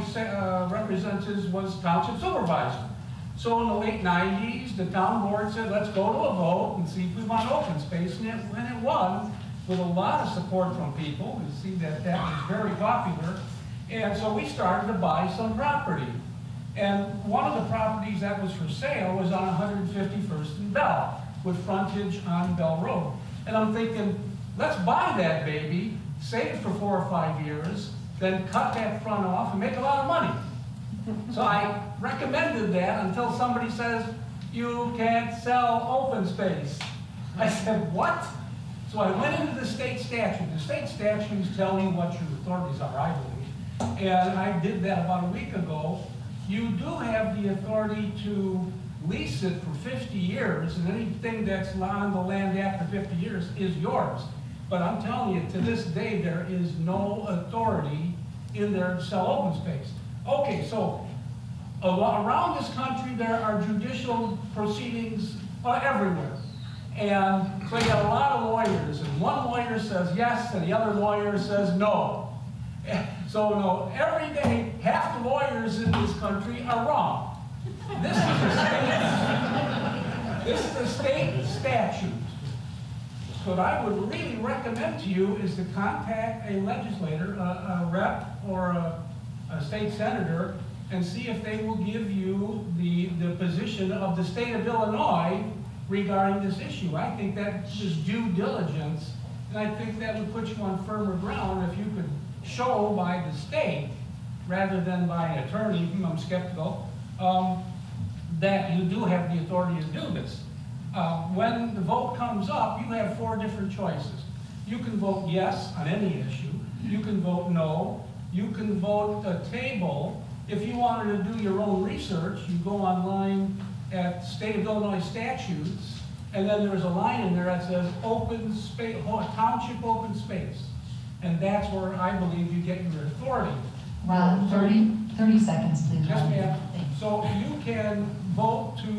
representatives was township supervisor. So in the late 90s, the town board said, let's go to a vote and see if we want open space, and it won with a lot of support from people. We see that was very popular. And so we started to buy some property. And one of the properties that was for sale was on 151st and Bell, with frontage on Bell Road. And I'm thinking, let's buy that baby, save it for 4 or 5 years, then cut that front off and make a lot of money. So I recommended that until somebody says, you can't sell open space. I said, what? So I went into the state statute. The state statutes tell you what your authorities are, I believe. And I did that about a week ago. You do have the authority to lease it for 50 years, and anything that's on the land after 50 years is yours. But I'm telling you, to this day, there is no authority in there to sell open space. Okay, so around this country, there are judicial proceedings everywhere. And so you got a lot of lawyers, and one lawyer says yes, and the other lawyer says no. So no, every day, half the lawyers in this country are wrong. This is a state statute. So what I would really recommend to you is to contact a legislator, a rep, or a state senator, and see if they will give you the position of the state of Illinois regarding this issue. I think that is due diligence, and I think that would put you on firmer ground if you could show by the state, rather than by an attorney, I'm skeptical, that you do have the authority to do this. When the vote comes up, you have 4 different choices. You can vote yes on any issue. You can vote no. You can vote a table. If you wanted to do your own research, you go online at State of Illinois statutes, and then there's a line in there that says open space, township open space. And that's where I believe you get your authority. Ron, 30 seconds, please. Yes, ma'am. So you can vote to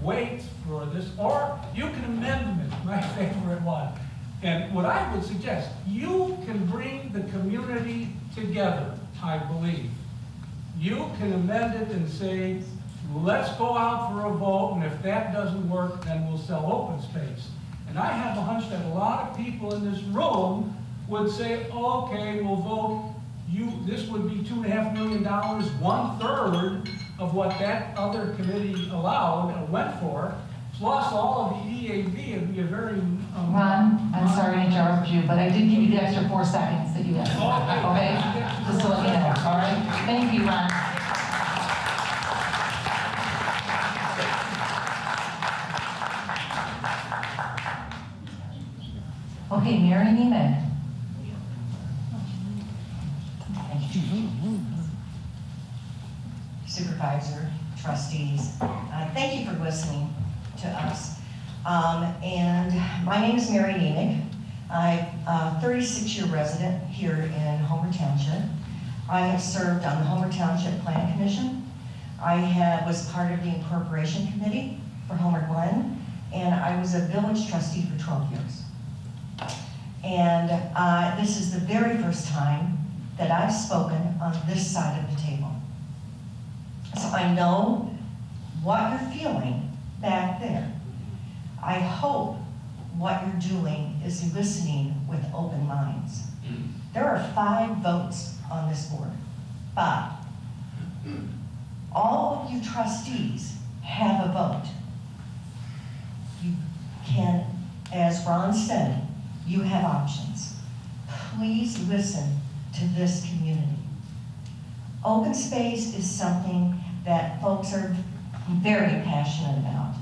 wait for this, or you can amend it, my favorite one. And what I would suggest, you can bring the community together, I believe. You can amend it and say, let's go out for a vote, and if that doesn't work, then we'll sell open space. And I have a hunch that a lot of people in this room would say, okay, we'll vote. This would be $2.5 million, 1/3 of what that other committee allowed or went for, plus all of the EAV. It'd be a very Ron, I'm sorry to interrupt interrupt you, but I did give you the extra 4 seconds that you had. Okay? Just to let you know, all right? Thank you, Ron. Okay, Mary Neiman. Supervisor, trustees, thank you for listening to us. And my name is Mary Neiman. I'm a 36-year resident here in Homer Township. I have served on the Homer Township Plan Commission. I was part of the Incorporation Committee for Homer Glen, and I was a village trustee for 12 years. And this is the very first time that I've spoken on this side of the table. So I know what you're feeling back there. I hope what you're doing is listening with open minds. There are 5 votes on this board. 5. All of you trustees have a vote. You can, as Ron said, you have options. Please listen to this community. Open space is something that folks are very passionate about.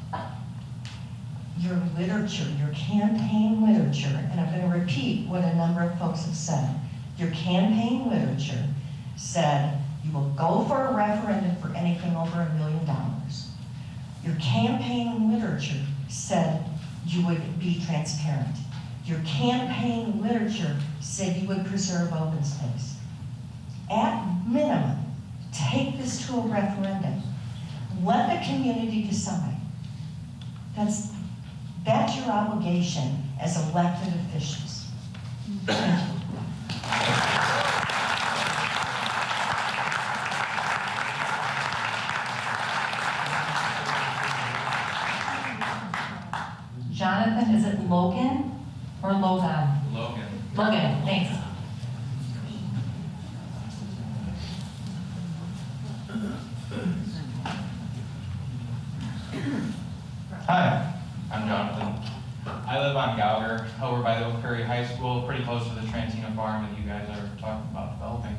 Your literature, your campaign literature, and I'm going to repeat what a number of folks have said. Your campaign literature said you will go for a referendum for anything over $1 million. Your campaign literature said you would be transparent. Your campaign literature said you would preserve open space. At minimum, take this to a referendum. Let the community decide. That's your obligation as elected officials. Thank you. Jonathan, is it Logan or Logan? Logan. Logan, thanks. Hi, I'm Jonathan. I live on Gallagher, over by the Oak Prairie High School, pretty close to the Trantina farm that you guys are talking about developing.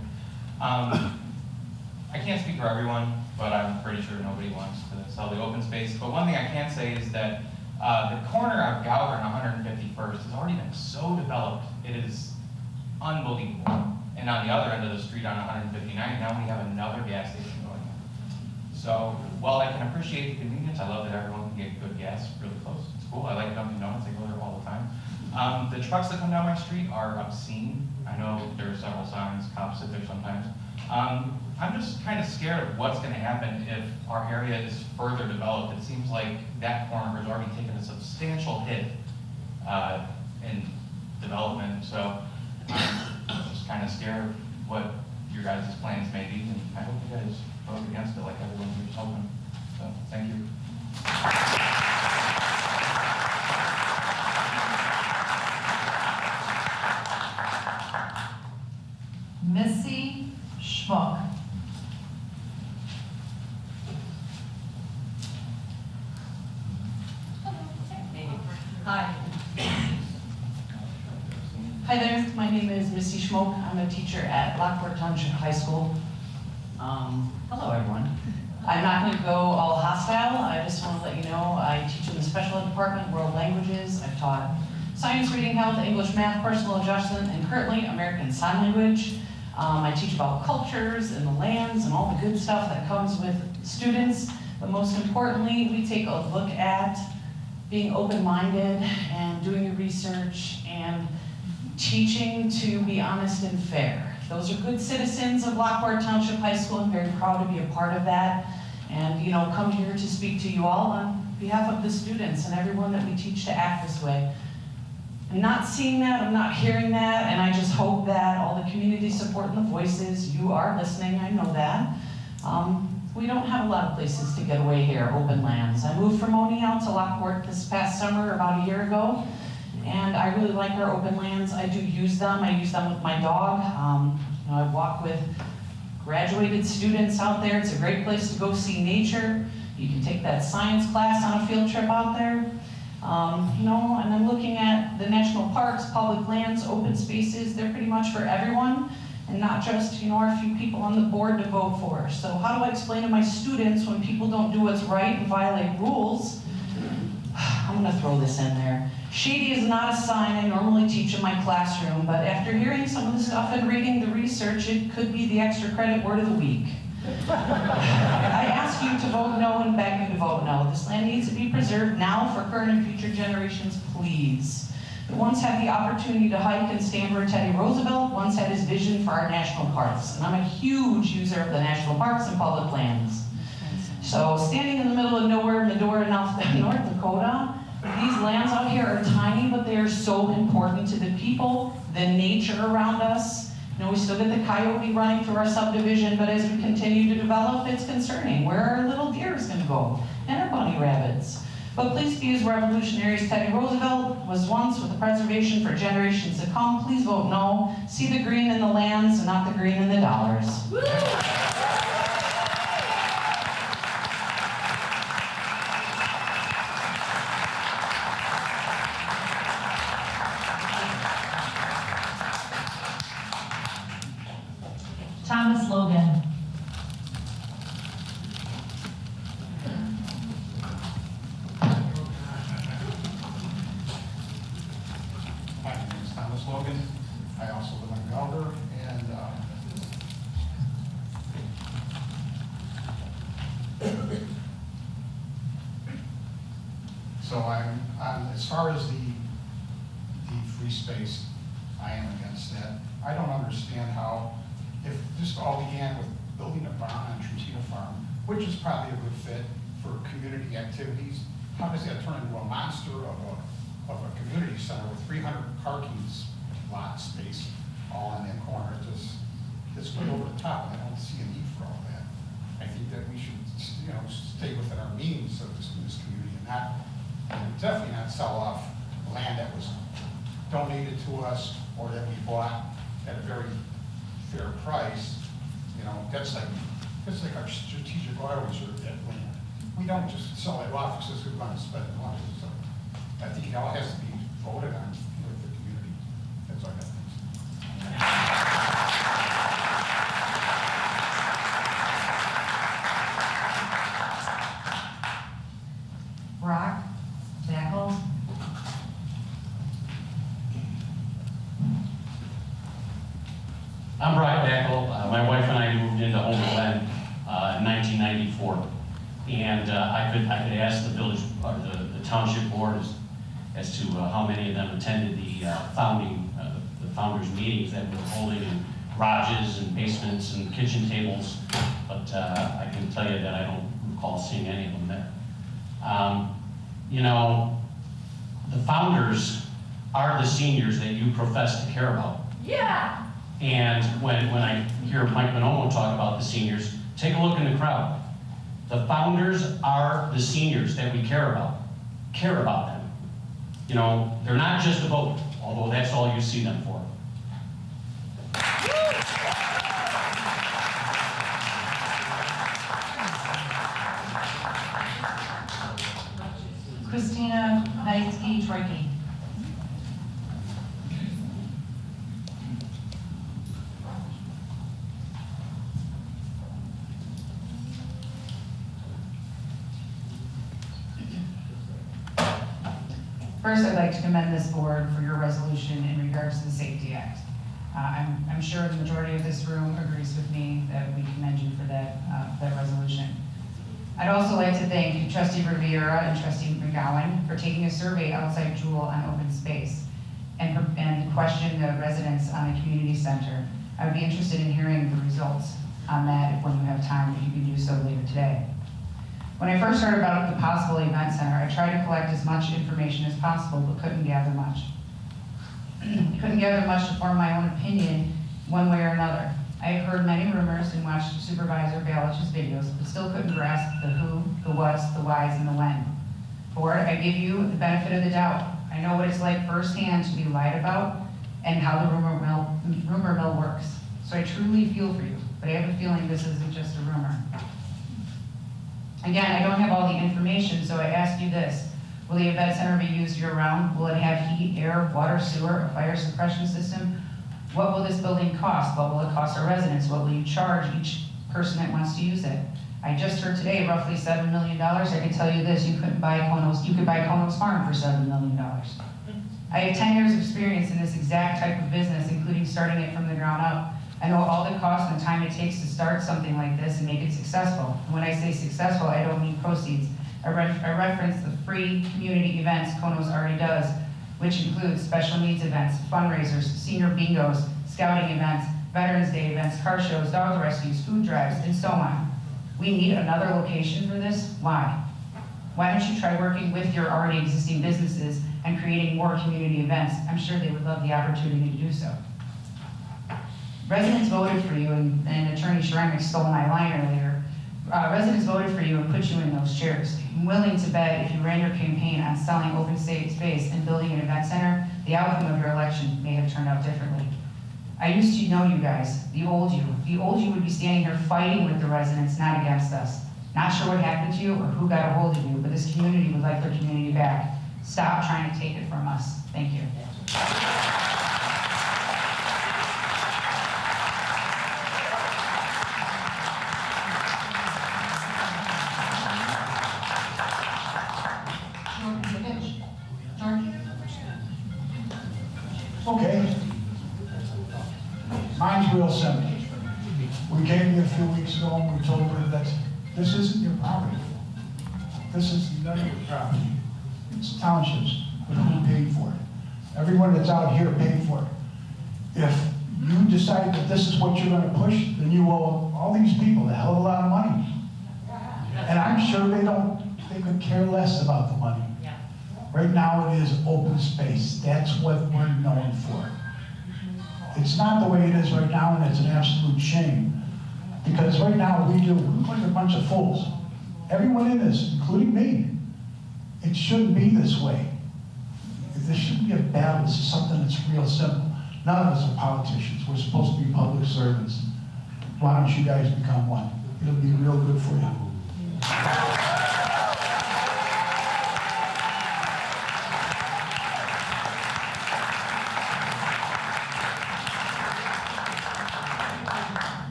I can't speak for everyone, but I'm pretty sure nobody wants to sell the open space. But one thing I can say is that the corner of Gallagher and 151st has already been so developed, it is unbelievable. And on the other end of the street on 159, now we have another gas station going in. So while I can appreciate the convenience, I love that everyone can get good gas really close. It's cool. I like Dunkin' Donuts. I go there all the time. The trucks that come down my street are obscene. I know there are several signs, cops sit there sometimes. I'm just kind of scared of what's going to happen if our area is further developed. It seems like that corner has already taken a substantial hit in development. So I'm just kind of scared of what your guys' plans may be, and I hope you guys vote against it like everyone here's hoping. So thank you. Missy Schmuck. Hi. Hi there, my name is Missy Schmoke. I'm a teacher at Lockport Township High School. Hello everyone. I'm not going to go all hostile. I just want to let you know I teach in the special ed department, world languages. I've taught science, reading, health, English, math, personal adjustment, and currently American Sign Language. I teach about cultures and the lands and all the good stuff that comes with students. But most importantly, we take a look at being open-minded and doing your research and teaching to be honest and fair. Those are good citizens of Lockport Township High School. I'm very proud to be a part of that. And, you know, come here to speak to you all on behalf of the students and everyone that we teach to act this way. I'm not seeing that, I'm not hearing that, and I just hope that all the community support and the voices, you are listening, I know that. We don't have a lot of places to get away here, open lands. I moved from O'Neill to Lockport this past summer, about a year ago, and I really like our open lands. I do use them. I use them with my dog. You know, I walk with graduated students out there. It's a great place to go see nature. You can take that science class on a field trip out there. You know, and I'm looking at the national parks, public public lands, open spaces, they're pretty much for everyone, and not just, our few people on the board to vote for. So how do I explain to my students when people don't do what's right and violate rules? I'm gonna throw this in there. Shady is not a sign I normally teach in my classroom, but after hearing some of the stuff and reading the research, it could be the extra credit word of the week. I ask you to vote no and beg you to vote no. This land needs to be preserved now for current and future generations, please. It once had the opportunity to hike and stand where Teddy Roosevelt once had his vision for our national parks. And I'm a huge user of the national parks and public lands. So standing in the middle of nowhere, Medora, North Dakota, these lands out here are tiny, but they are so important to the people, the nature around us. We still get the coyote running through our subdivision, but as we continue to develop, it's concerning. Where are our little deers gonna go? And our bunny rabbits. But please be as revolutionary as Teddy Roosevelt was once with the preservation for generations to come. Please vote no. See the green in the lands and not the green in the dollars. Thomas Logan. My name is Thomas Logan. I also live on Gouger, and so I'm as far as the free space, I am against that. I don't understand how, if this all began with building a barn on Twp Farm, which is probably a good fit for community activities, how does that turn into a monster of a community center with 300 parking lot space all in that corner? It's way over the top, and I don't see a need for all that. I think that we should, stay within our means of this community and definitely not sell off land that was donated to us or that we bought at a very fair price. That's like our strategic oil reserve, that land. We don't just sell it off because we want to spend money. So I think it all has to be voted on with the community. That's all I got to Brock Backel. I'm Brock Backel. My wife and I moved into Homer Glen in 1994. And I could ask the village, or the township board as to how many of them attended the founders meetings that we were holding in garages and basements and kitchen tables. But I can tell you that I don't recall seeing any of them there. The founders are the seniors that you profess to care about. Yeah. And when I hear Mike Manomo talk about the seniors, take a look in the crowd. The founders are the seniors that we care about. Care about them. They're not just a vote, although that's all you see them for. Christina Heitsky-Tricky. First, I'd like to commend this board for your resolution in regards to the Safety Act. I'm sure the majority of this room agrees with me that we commend you for that resolution. I'd also like to thank Trustee Riviera and Trustee McGowan for taking a survey outside Jewel on open space and question the residents on the community center. I would be interested in hearing the results on that when you have time, if you can do so later today. When I first heard about the possible event center, I tried to collect as much information as possible, but couldn't gather much. Couldn't gather much to form my own opinion one way or another. I have heard many rumors and watched Supervisor Balich's videos, but still couldn't grasp the who, the whats, the whys, and the when. Board, I give you the benefit of the doubt. I know what it's like firsthand to be lied about and how the rumor mill works. So I truly feel for you, but I have a feeling this isn't just a rumor. Again, I don't have all the information, so I ask you this. Will the event center be used year-round? Will it have heat, air, water, sewer, a fire suppression system? What will this building cost? What will it cost our residents? What will you charge each person that wants to use it? I just heard today roughly $7 million. I can tell you this, you could buy Kono's Farm for $7 million. I have 10 years of experience in this exact type of business, including starting it from the ground up. I know all the costs and time it takes to start something like this and make it successful. And when I say successful, I don't mean proceeds. I reference the free community events Kono's already does, which includes special needs events, fundraisers, senior bingos, scouting events, Veterans Day events, car shows, dog rescues, food drives, and so on. We need another location for this? Why? Why don't you try working with your already existing businesses and creating more community events? I'm sure they would love the opportunity to do so. Residents voted for you, and Attorney Schreimick stole my line earlier. Residents voted for you and put you in those chairs. I'm willing to bet if you ran your campaign on selling open space and building an event center, the outcome of your election may have turned out differently. I used to know you guys, the old you. The old you would be standing here fighting with the residents, not against us. Not sure what happened to you or who got a hold of you, but this community would like their community back. Stop trying to take it from us. Thank you. Okay. Mine's real simple. We came here a few weeks ago and we told her that this isn't your property. This is none of your property. It's townships, but who paid for it? Everyone that's out here paid for it. If you decide that this is what you're going to push, then you owe all these people a hell of a lot of money. And I'm sure they could care less about the money. Right now it is open space. That's what we're known for. It's not the way it is right now, and it's an absolute shame. Because right now we're a bunch of fools. Everyone in this, including me. It shouldn't be this way. This shouldn't be a battle. This is something that's real simple. None of us are politicians. We're supposed to be public servants. Why don't you guys become one? It'll be real good for you.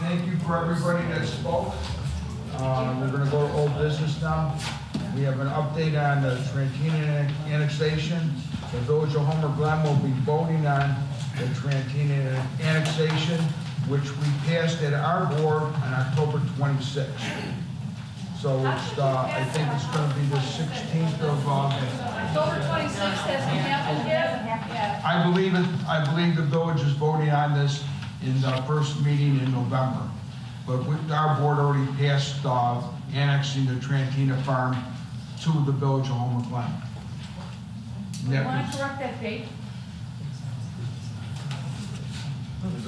Thank you for everybody that spoke. We're going to go to old business now. We have an update on the Trantina annexation. The Village of Homer Glen will be voting on the Trantina annexation, which we passed at our board on October 26th. So it's, I think it's going to be the 16th of October 26th hasn't happened yet? I believe the village is voting on this in the first meeting in November. But our board already passed annexing the Trantina Farm to the Village of Homer Glen. You want to correct that date?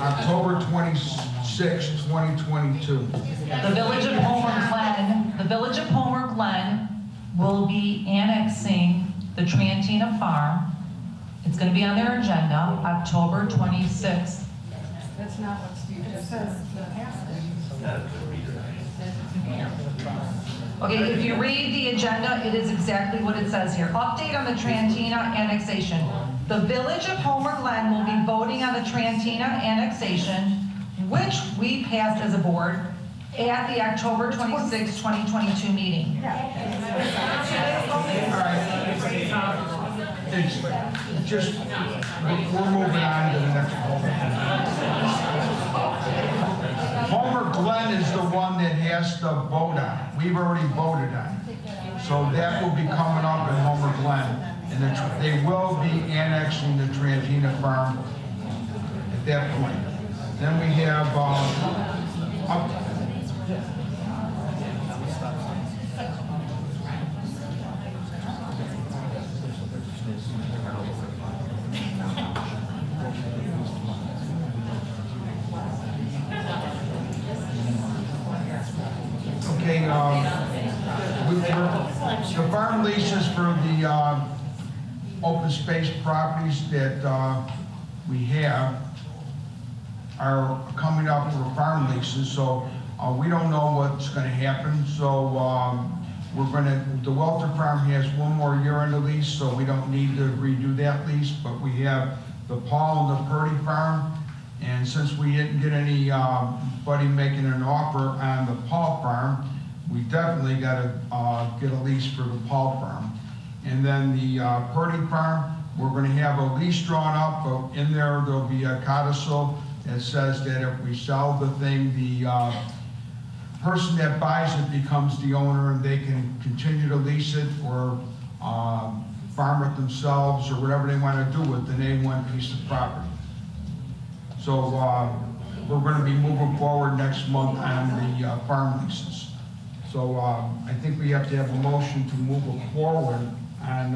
October 26, 2022. The Village of Homer Glen will be annexing the Trantina Farm. It's going to be on their agenda, October 26th. That's not what Steve just says. Okay, if you read the agenda, it is exactly what it says here. Update on the Trantina annexation. The Village of Homer Glen will be voting on the Trantina annexation, which we passed as a board at the October 26, 2022 meeting. It's just, we're moving on to the next one. Homer Glen is the one that has to vote on it. We've already voted on it. So that will be coming up in Homer Glen. And they will be annexing the Trantina Farm at that point. Then we have, the farm leases for the open space properties that we have are coming up for farm leases, so we don't know what's going to happen. So the Welter Farm has one more year on the lease, so we don't need to redo that lease, but we have the Paul and the Purdy Farm. And since we didn't get anybody making an offer on the Paul Farm, we definitely gotta get a lease for the Paul Farm. And then the Purdy Farm, we're gonna have a lease drawn up, but in there'll be a codicil that says that if we sell the thing, the person that buys it becomes the owner and they can continue to lease it or farm it themselves or whatever they want to do with the A1 piece of property. So we're going to be moving forward next month on the farm leases. So I think we have to have a motion to move forward on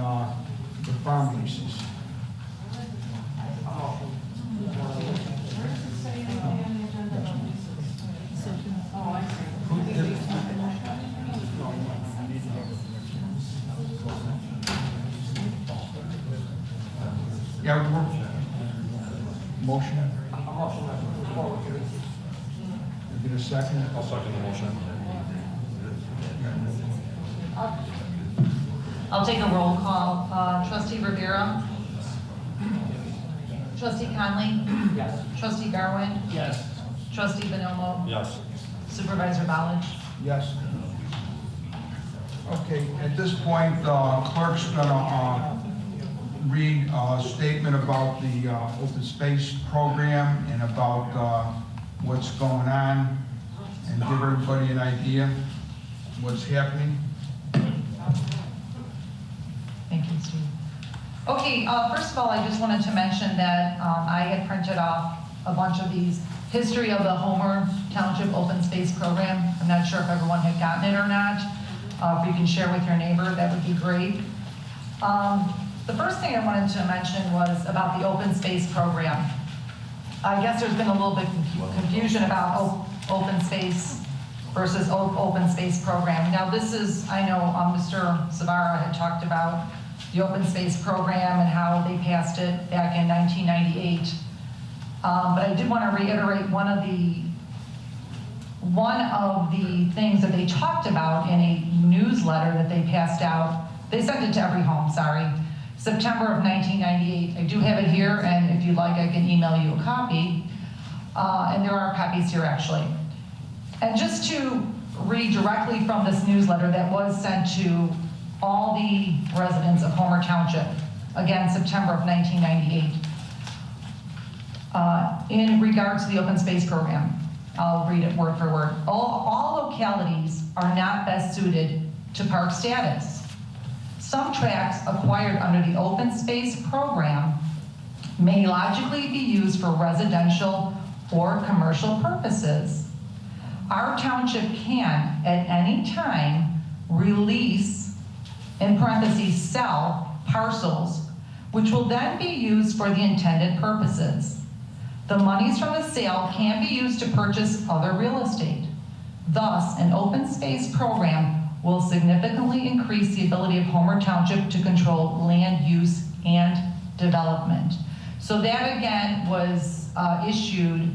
the farm leases. Yeah, motion. Get a second? I'll second the motion. I'll take a roll call. Trustee Rivera? Trustee Conley? Yes. Trustee Garwin? Yes. Trustee Bonomo? Yes. Supervisor Ballage? Yes. Okay, at this point, the clerk's gonna read a statement about the open space program and about what's going on and give everybody an idea what's happening. Thank you, Steve. Okay, first of all, I just wanted to mention that I had printed off a bunch of these history of the Homer Township Open Space Program. I'm not sure if everyone had gotten it or not. If you can share with your neighbor, that would be great. The first thing I wanted to mention was about the open space program. I guess there's been a little bit of confusion about open space versus open space program. Now this is, I know Mr. Savara had talked about the open space program and how they passed it back in 1998. But I did want to reiterate one of the things that they talked about in a newsletter that they passed out. They sent it to every home, sorry. September of 1998. I do have it here, and if you'd like, I can email you a copy. And there are copies here, actually. And just to read directly from this newsletter that was sent to all the residents of Homer Township, again, September of 1998, in regards to the open space program. I'll read it word for word. All localities are not best suited to park status. Some tracts acquired under the open space program may logically be used for residential or commercial purposes. Our township can, at any time, release, in parentheses, sell parcels, which will then be used for the intended purposes. The monies from the sale can be used to purchase other real estate. Thus, an open space program will significantly increase the ability of Homer Township to control land use and development. So that again was issued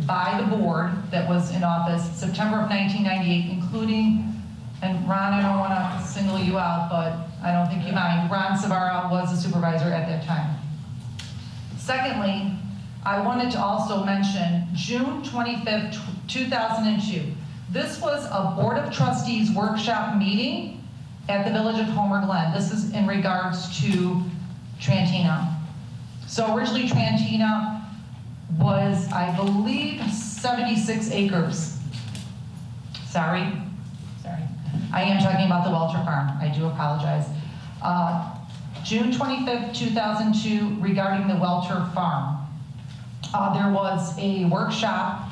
by the board that was in office September of 1998, including, and Ron, I don't want to single you out, but I don't think you mind, Ron Savara was the supervisor at that time. Secondly, I wanted to also mention June 25th, 2002. This was a Board of Trustees workshop meeting at the Village of Homer Glen. This is in regards to Trantina. So originally Trantina was, I believe, 76 acres. Sorry. I am talking about the Welter Farm. I do apologize. June 25th, 2002, regarding the Welter Farm. There was a workshop,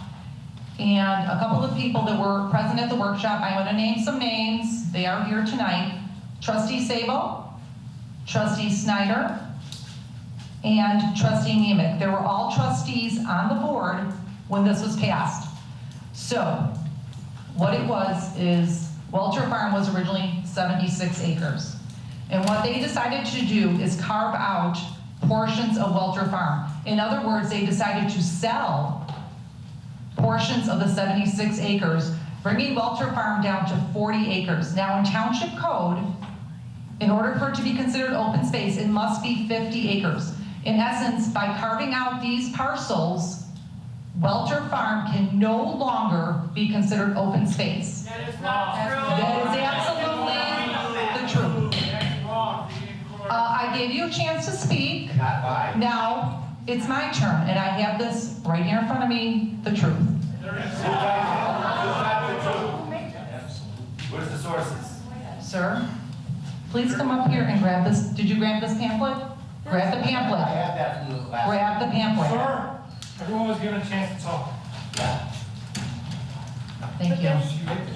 and a couple of people that were present at the workshop, I want to name some names. They are here tonight. Trustee Sabo, Trustee Snyder, and Trustee Nemec. They were all trustees on the board when this was passed. So, what it was is, Welter Farm was originally 76 acres. And what they decided to do is carve out portions of Welter Farm. In other words, they decided to sell portions of the 76 acres bringing Welter Farm down to 40 acres. Now, in township code, in order for it to be considered open space, it must be 50 acres. In essence, by carving out these parcels, Welter Farm can no longer be considered open space. That is not true. That is absolutely the truth. I gave you a chance to speak. Now, it's my turn, and I have this right here in front of me, the truth. Where's the sources? Sir, please come up here and grab this. Did you grab this pamphlet? Grab the pamphlet. I have that from the last. Grab the pamphlet. Sir, everyone was given a chance to talk. Thank you.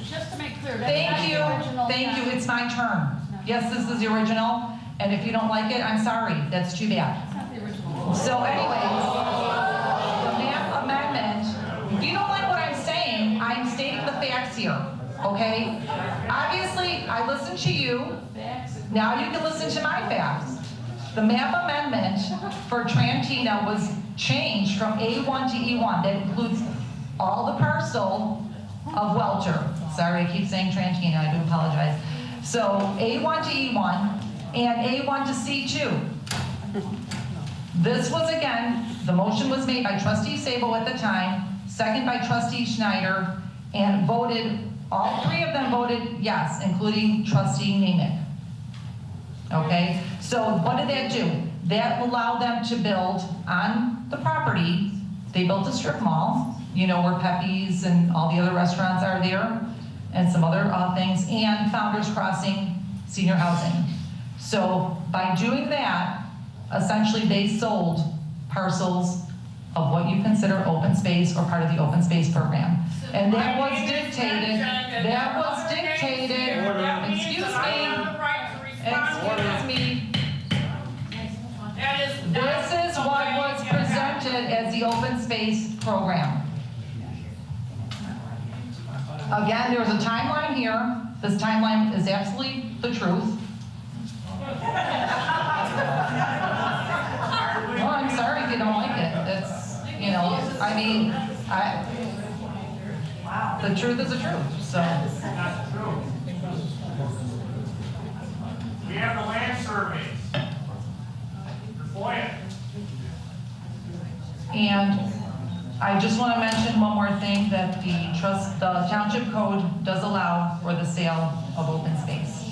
Just to make clear, that's not Thank the you, original. thank you, it's my turn. Yes, this is the original, and if you don't like it, I'm sorry, that's too bad. It's not the original. So anyways, the map amendment, if you don't like what I'm saying, I'm stating the facts here, okay? Obviously, I listened to you, now you can listen to my facts. The map amendment for Trantina was changed from A1 to E1, that includes all the parcel of Welter. Sorry, I keep saying Trantina, I do apologize. So A1 to E1 and A1 to C2. This was, again, the motion was made by trustee Sabo at the time, second by trustee Schneider, and voted, all three of them voted yes, including trustee Nemick. Okay, so what did that do? That allowed them to build on the property. They built a strip mall, you know, where Pepe's and all the other restaurants are there, and some other things, and Founders Crossing Senior Housing. So by doing that, essentially they sold parcels of what you consider open space or part of the open space program. And that was dictated, excuse me, this is what was presented as the open space program. Again, there was a timeline here. This timeline is absolutely the truth. Well, I'm sorry if you don't like it. It's, you know, I mean, the truth is the truth, so. Not true. We have the land surveys. Your FOIA. And I just want to mention one more thing, that the township code does allow for the sale of open space.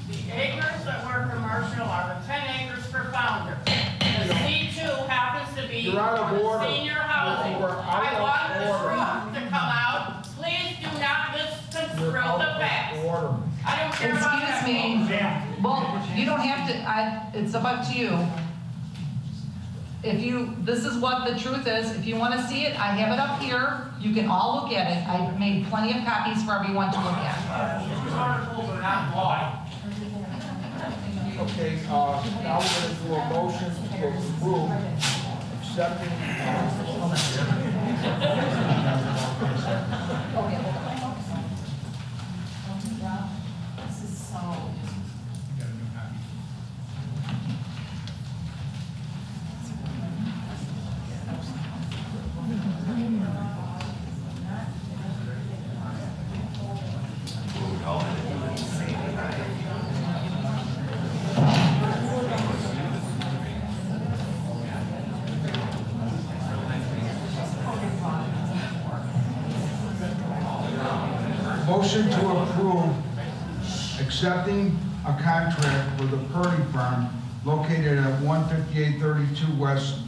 The acres that were commercial are the 10 acres for Founder. The C2 happens to be You're out of order. senior housing. We're out I of want the order. truth to come out. Please do not misconstrue the facts. Order. I don't care about that. Excuse me, well, you don't have to, it's up to you. If you, this is what the truth is. If you want to see it, I have it up here. You can all look at it. I made plenty of copies for everyone to look at. These articles are not law. Okay, now we're gonna do a motion to approve accepting. This is so. Motion to approve accepting a contract for the Purdy Farm located at 15832 West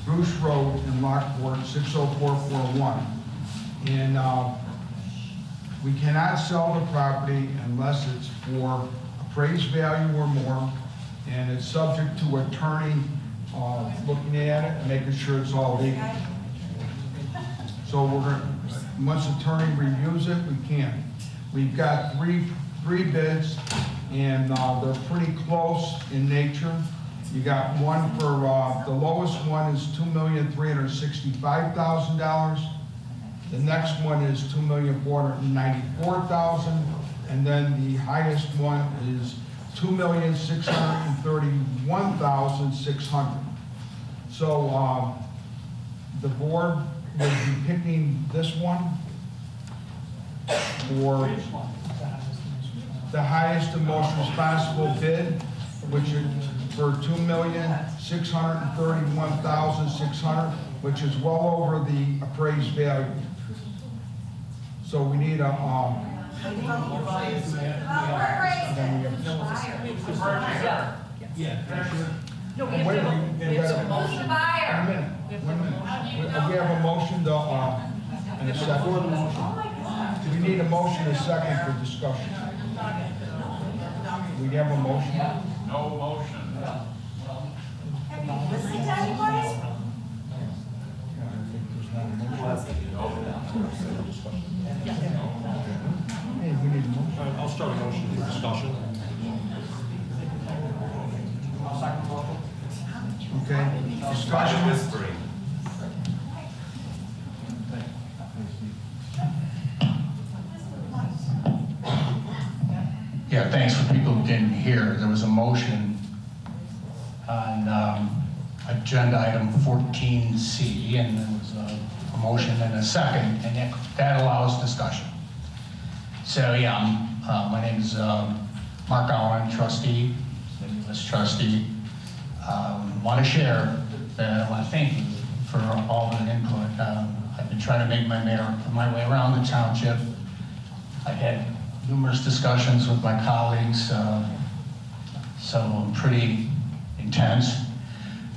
Bruce Road in Lockport, 60441. And we cannot sell the property unless it's for appraised value or more, and it's subject to attorney looking at it and making sure it's all legal. So we're going to, once attorney reviews it, we can. We've got three bids, and they're pretty close in nature. You got one for, the lowest one is $2,365,000. The next one is $2,494,000, and then the highest one is $2,631,600. So, the board will be picking this one for the highest and most responsible bid, which is for $2,631,600, which is well over the appraised value. So we need a, No, we Wait, have to, we have a motion. Who's the buyer? One minute. We have a motion to, and a second. We need a motion and a second for discussion. We have a motion? No motion. Have you listened to anybody? Hey, we need a motion. I'll start a motion for discussion. Okay, discussion. Whispering. Yeah, thanks for people who didn't hear. There was a motion on agenda item 14C, and there was a motion and a second, and that allows discussion. So yeah, my name is Mark Allen, trustee, U.S. trustee. Want to share, I want to thank you for all the input. I've been trying to make my way around the township. I've had numerous discussions with my colleagues, some of them pretty intense.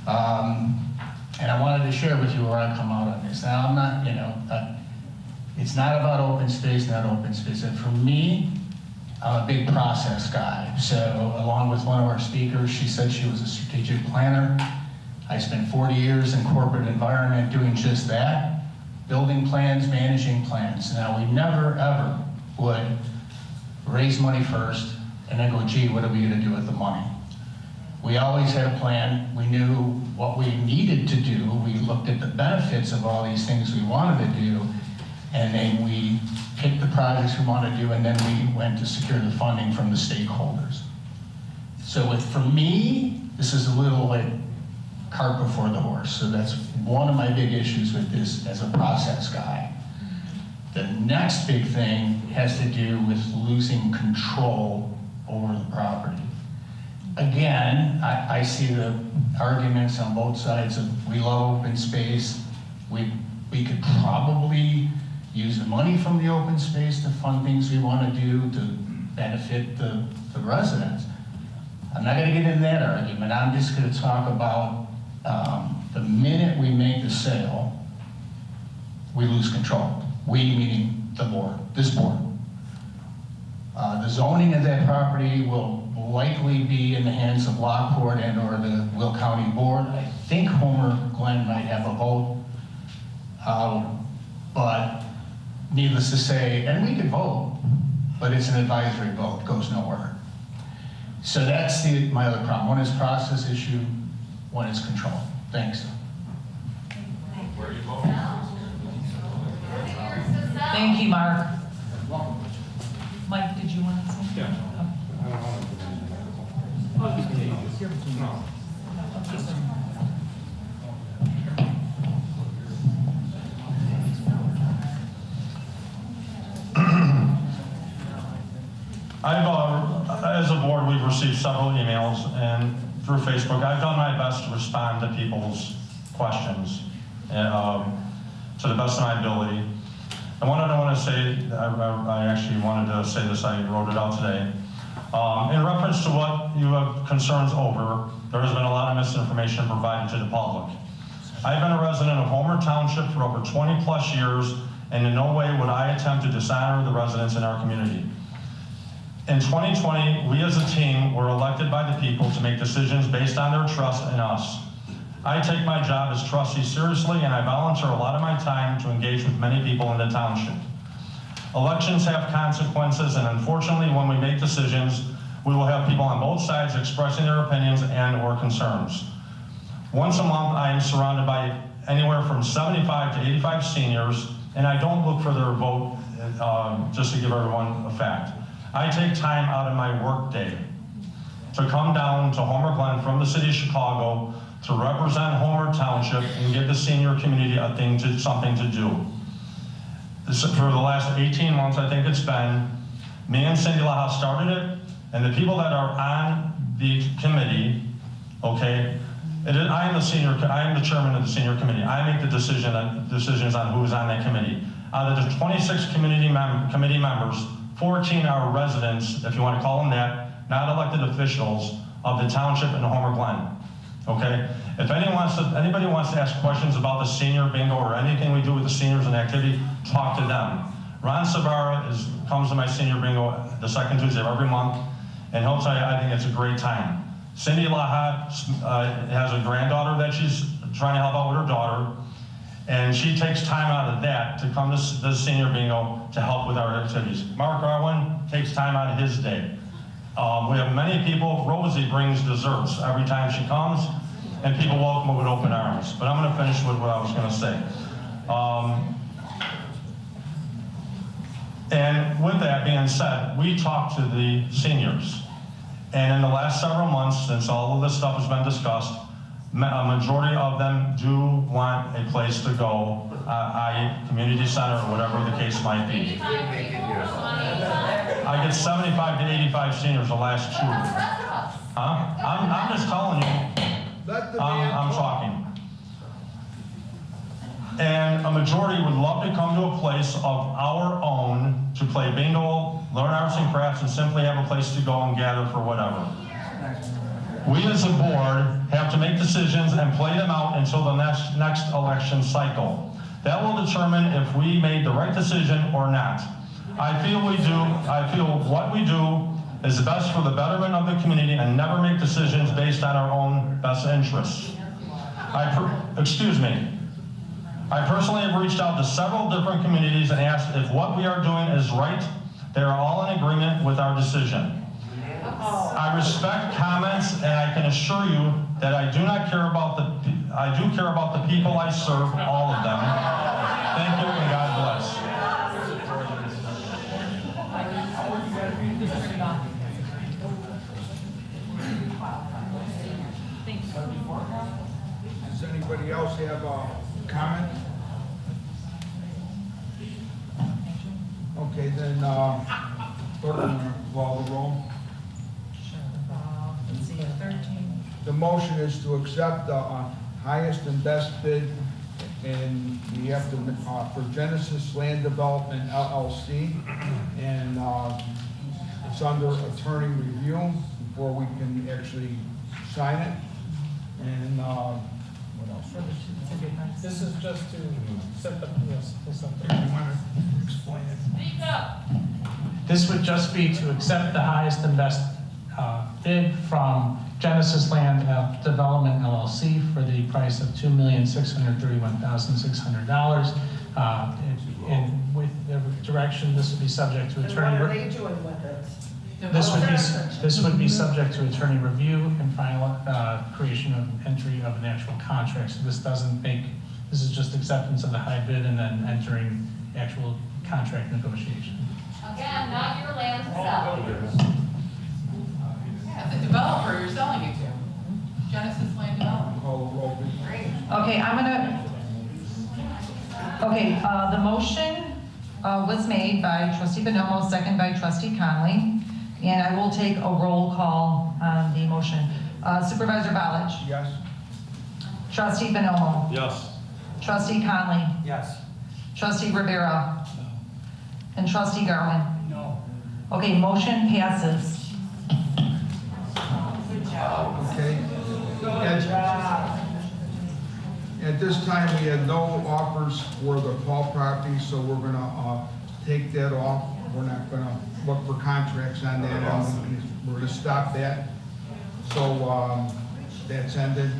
And I wanted to share with you where I come out on this. Now, I'm not, it's not about open space, not open space. And for me, I'm a big process guy. So along with one of our speakers, she said she was a strategic planner. I spent 40 years in corporate environment doing just that, building plans, managing plans. Now, we never, ever would raise money first and then go, gee, what are we gonna do with the money? We always had a plan. We knew what we needed to do. We looked at the benefits of all these things we wanted to do, and then we picked the projects we wanted to do, and then we went to secure the funding from the stakeholders. So for me, this is a little like cart before the horse. So that's one of my big issues with this as a process guy. The next big thing has to do with losing control over the property. Again, I see the arguments on both sides of we love open space. We could probably use the money from the open space to fund things we want to do to benefit the residents. I'm not going to get into that argument. I'm just going to talk about the minute we make the sale, we lose control. We, meaning the board, this board. The zoning of that property will likely be in the hands of Lockport and or the Will County Board. I think Homer Glen might have a vote, but needless to say, and we could vote, but it's an advisory vote, goes nowhere. So that's my other problem. One is process issue, one is control. Thanks. Where are you voting? Thank you, Mark. Mike, did you want to say? Yeah. As a board, we've received several emails and through Facebook. I've done my best to respond to people's questions to the best of my ability. And one I want to say, I actually wanted to say this, I wrote it out today. In reference to what you have concerns over, there has been a lot of misinformation provided to the public. I've been a resident of Homer Township for over 20 plus years, and in no way would I attempt to dishonor the residents in our community. In 2020, we as a team were elected by the people to make decisions based on their trust in us. I take my job as trustee seriously, and I volunteer a lot of my time to engage with many people in the township. Elections have consequences, and unfortunately, when we make decisions, we will have people on both sides expressing their opinions and or concerns. Once a month, I am surrounded by anywhere from 75 to 85 seniors, and I don't look for their vote, just to give everyone a fact. I take time out of my work day to come down to Homer Glen from the city of Chicago to represent Homer Township and give the senior community something to do. For the last 18 months, I think it's been, me and Cindy Laha started it, and the people that are on the committee, okay, I am the chairman of the senior committee. I make the decisions on who's on that committee. Out of the 26 committee members, 14 are residents, if you want to call them that, not elected officials of the township in Homer Glen. Okay? If anybody wants to ask questions about the senior bingo or anything we do with the seniors and activity, talk to them. Ron Savara comes to my senior bingo the second Tuesday of every month, and he'll tell you I think it's a great time. Cindy Laha has a granddaughter that she's trying to help out with her daughter, and she takes time out of that to come to the senior bingo to help with our activities. Mark Arwen takes time out of his day. We have many people. Rosie brings desserts every time she comes, and people welcome her with open arms. But I'm going to finish with what I was going to say. And with that being said, we talked to the seniors. And in the last several months, since all of this stuff has been discussed, a majority of them do want a place to go, i.e. community center or whatever the case might be. I get 75 to 85 seniors the last 2. I'm just telling you, I'm talking. And a majority would love to come to a place of our own to play bingo, learn arts and crafts, and simply have a place to go and gather for whatever. We as a board have to make decisions and play them out until the next election cycle. That will determine if we made the right decision or not. I feel what we do is best for the betterment of the community and never make decisions based on our own best interests. I personally have reached out to several different communities and asked if what we are doing is right. They are all in agreement with our decision. I respect comments, and I can assure you that I do care about the people I serve, all of them. Thank you, and God bless. Does anybody else have a comment? Okay, then, clerk, call the roll. Let's see, 13. The motion is to accept the highest and best bid, and we have to, for Genesis Land Development LLC, and it's under attorney review before we can actually sign it. And what else? This is just to set the, yes, something. You want to explain it? Speak up. This would just be to accept the highest and best bid from Genesis Land Development LLC for the price of $2,631,600. And with the direction, this would be subject to attorney. What are they doing with it? This would be subject to attorney review and final creation of entry of an actual contract. So this is just acceptance of the high bid and then entering actual contract negotiation. Again, not your land to sell. Yeah, the developer you're selling it to. Genesis Land Development. Okay, the motion was made by trustee Bonomo, second by trustee Conley, and I will take a roll call on the motion. Supervisor Ballich? Yes. Trustee Bonomo? Yes. Trustee Conley? Yes. Trustee Rivera? And trustee Garland? No. Okay, motion passes. Okay. At this time, we had no offers for the Paul property, so we're gonna take that off. We're not gonna look for contracts on that. We're gonna stop that. So that's ended.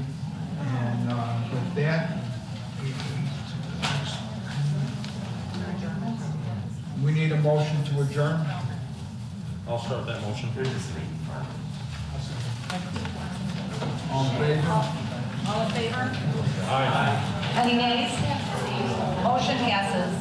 And with that, we need a motion to adjourn. I'll start that motion. All in favor? All in favor? Aye. Any nays? Motion passes.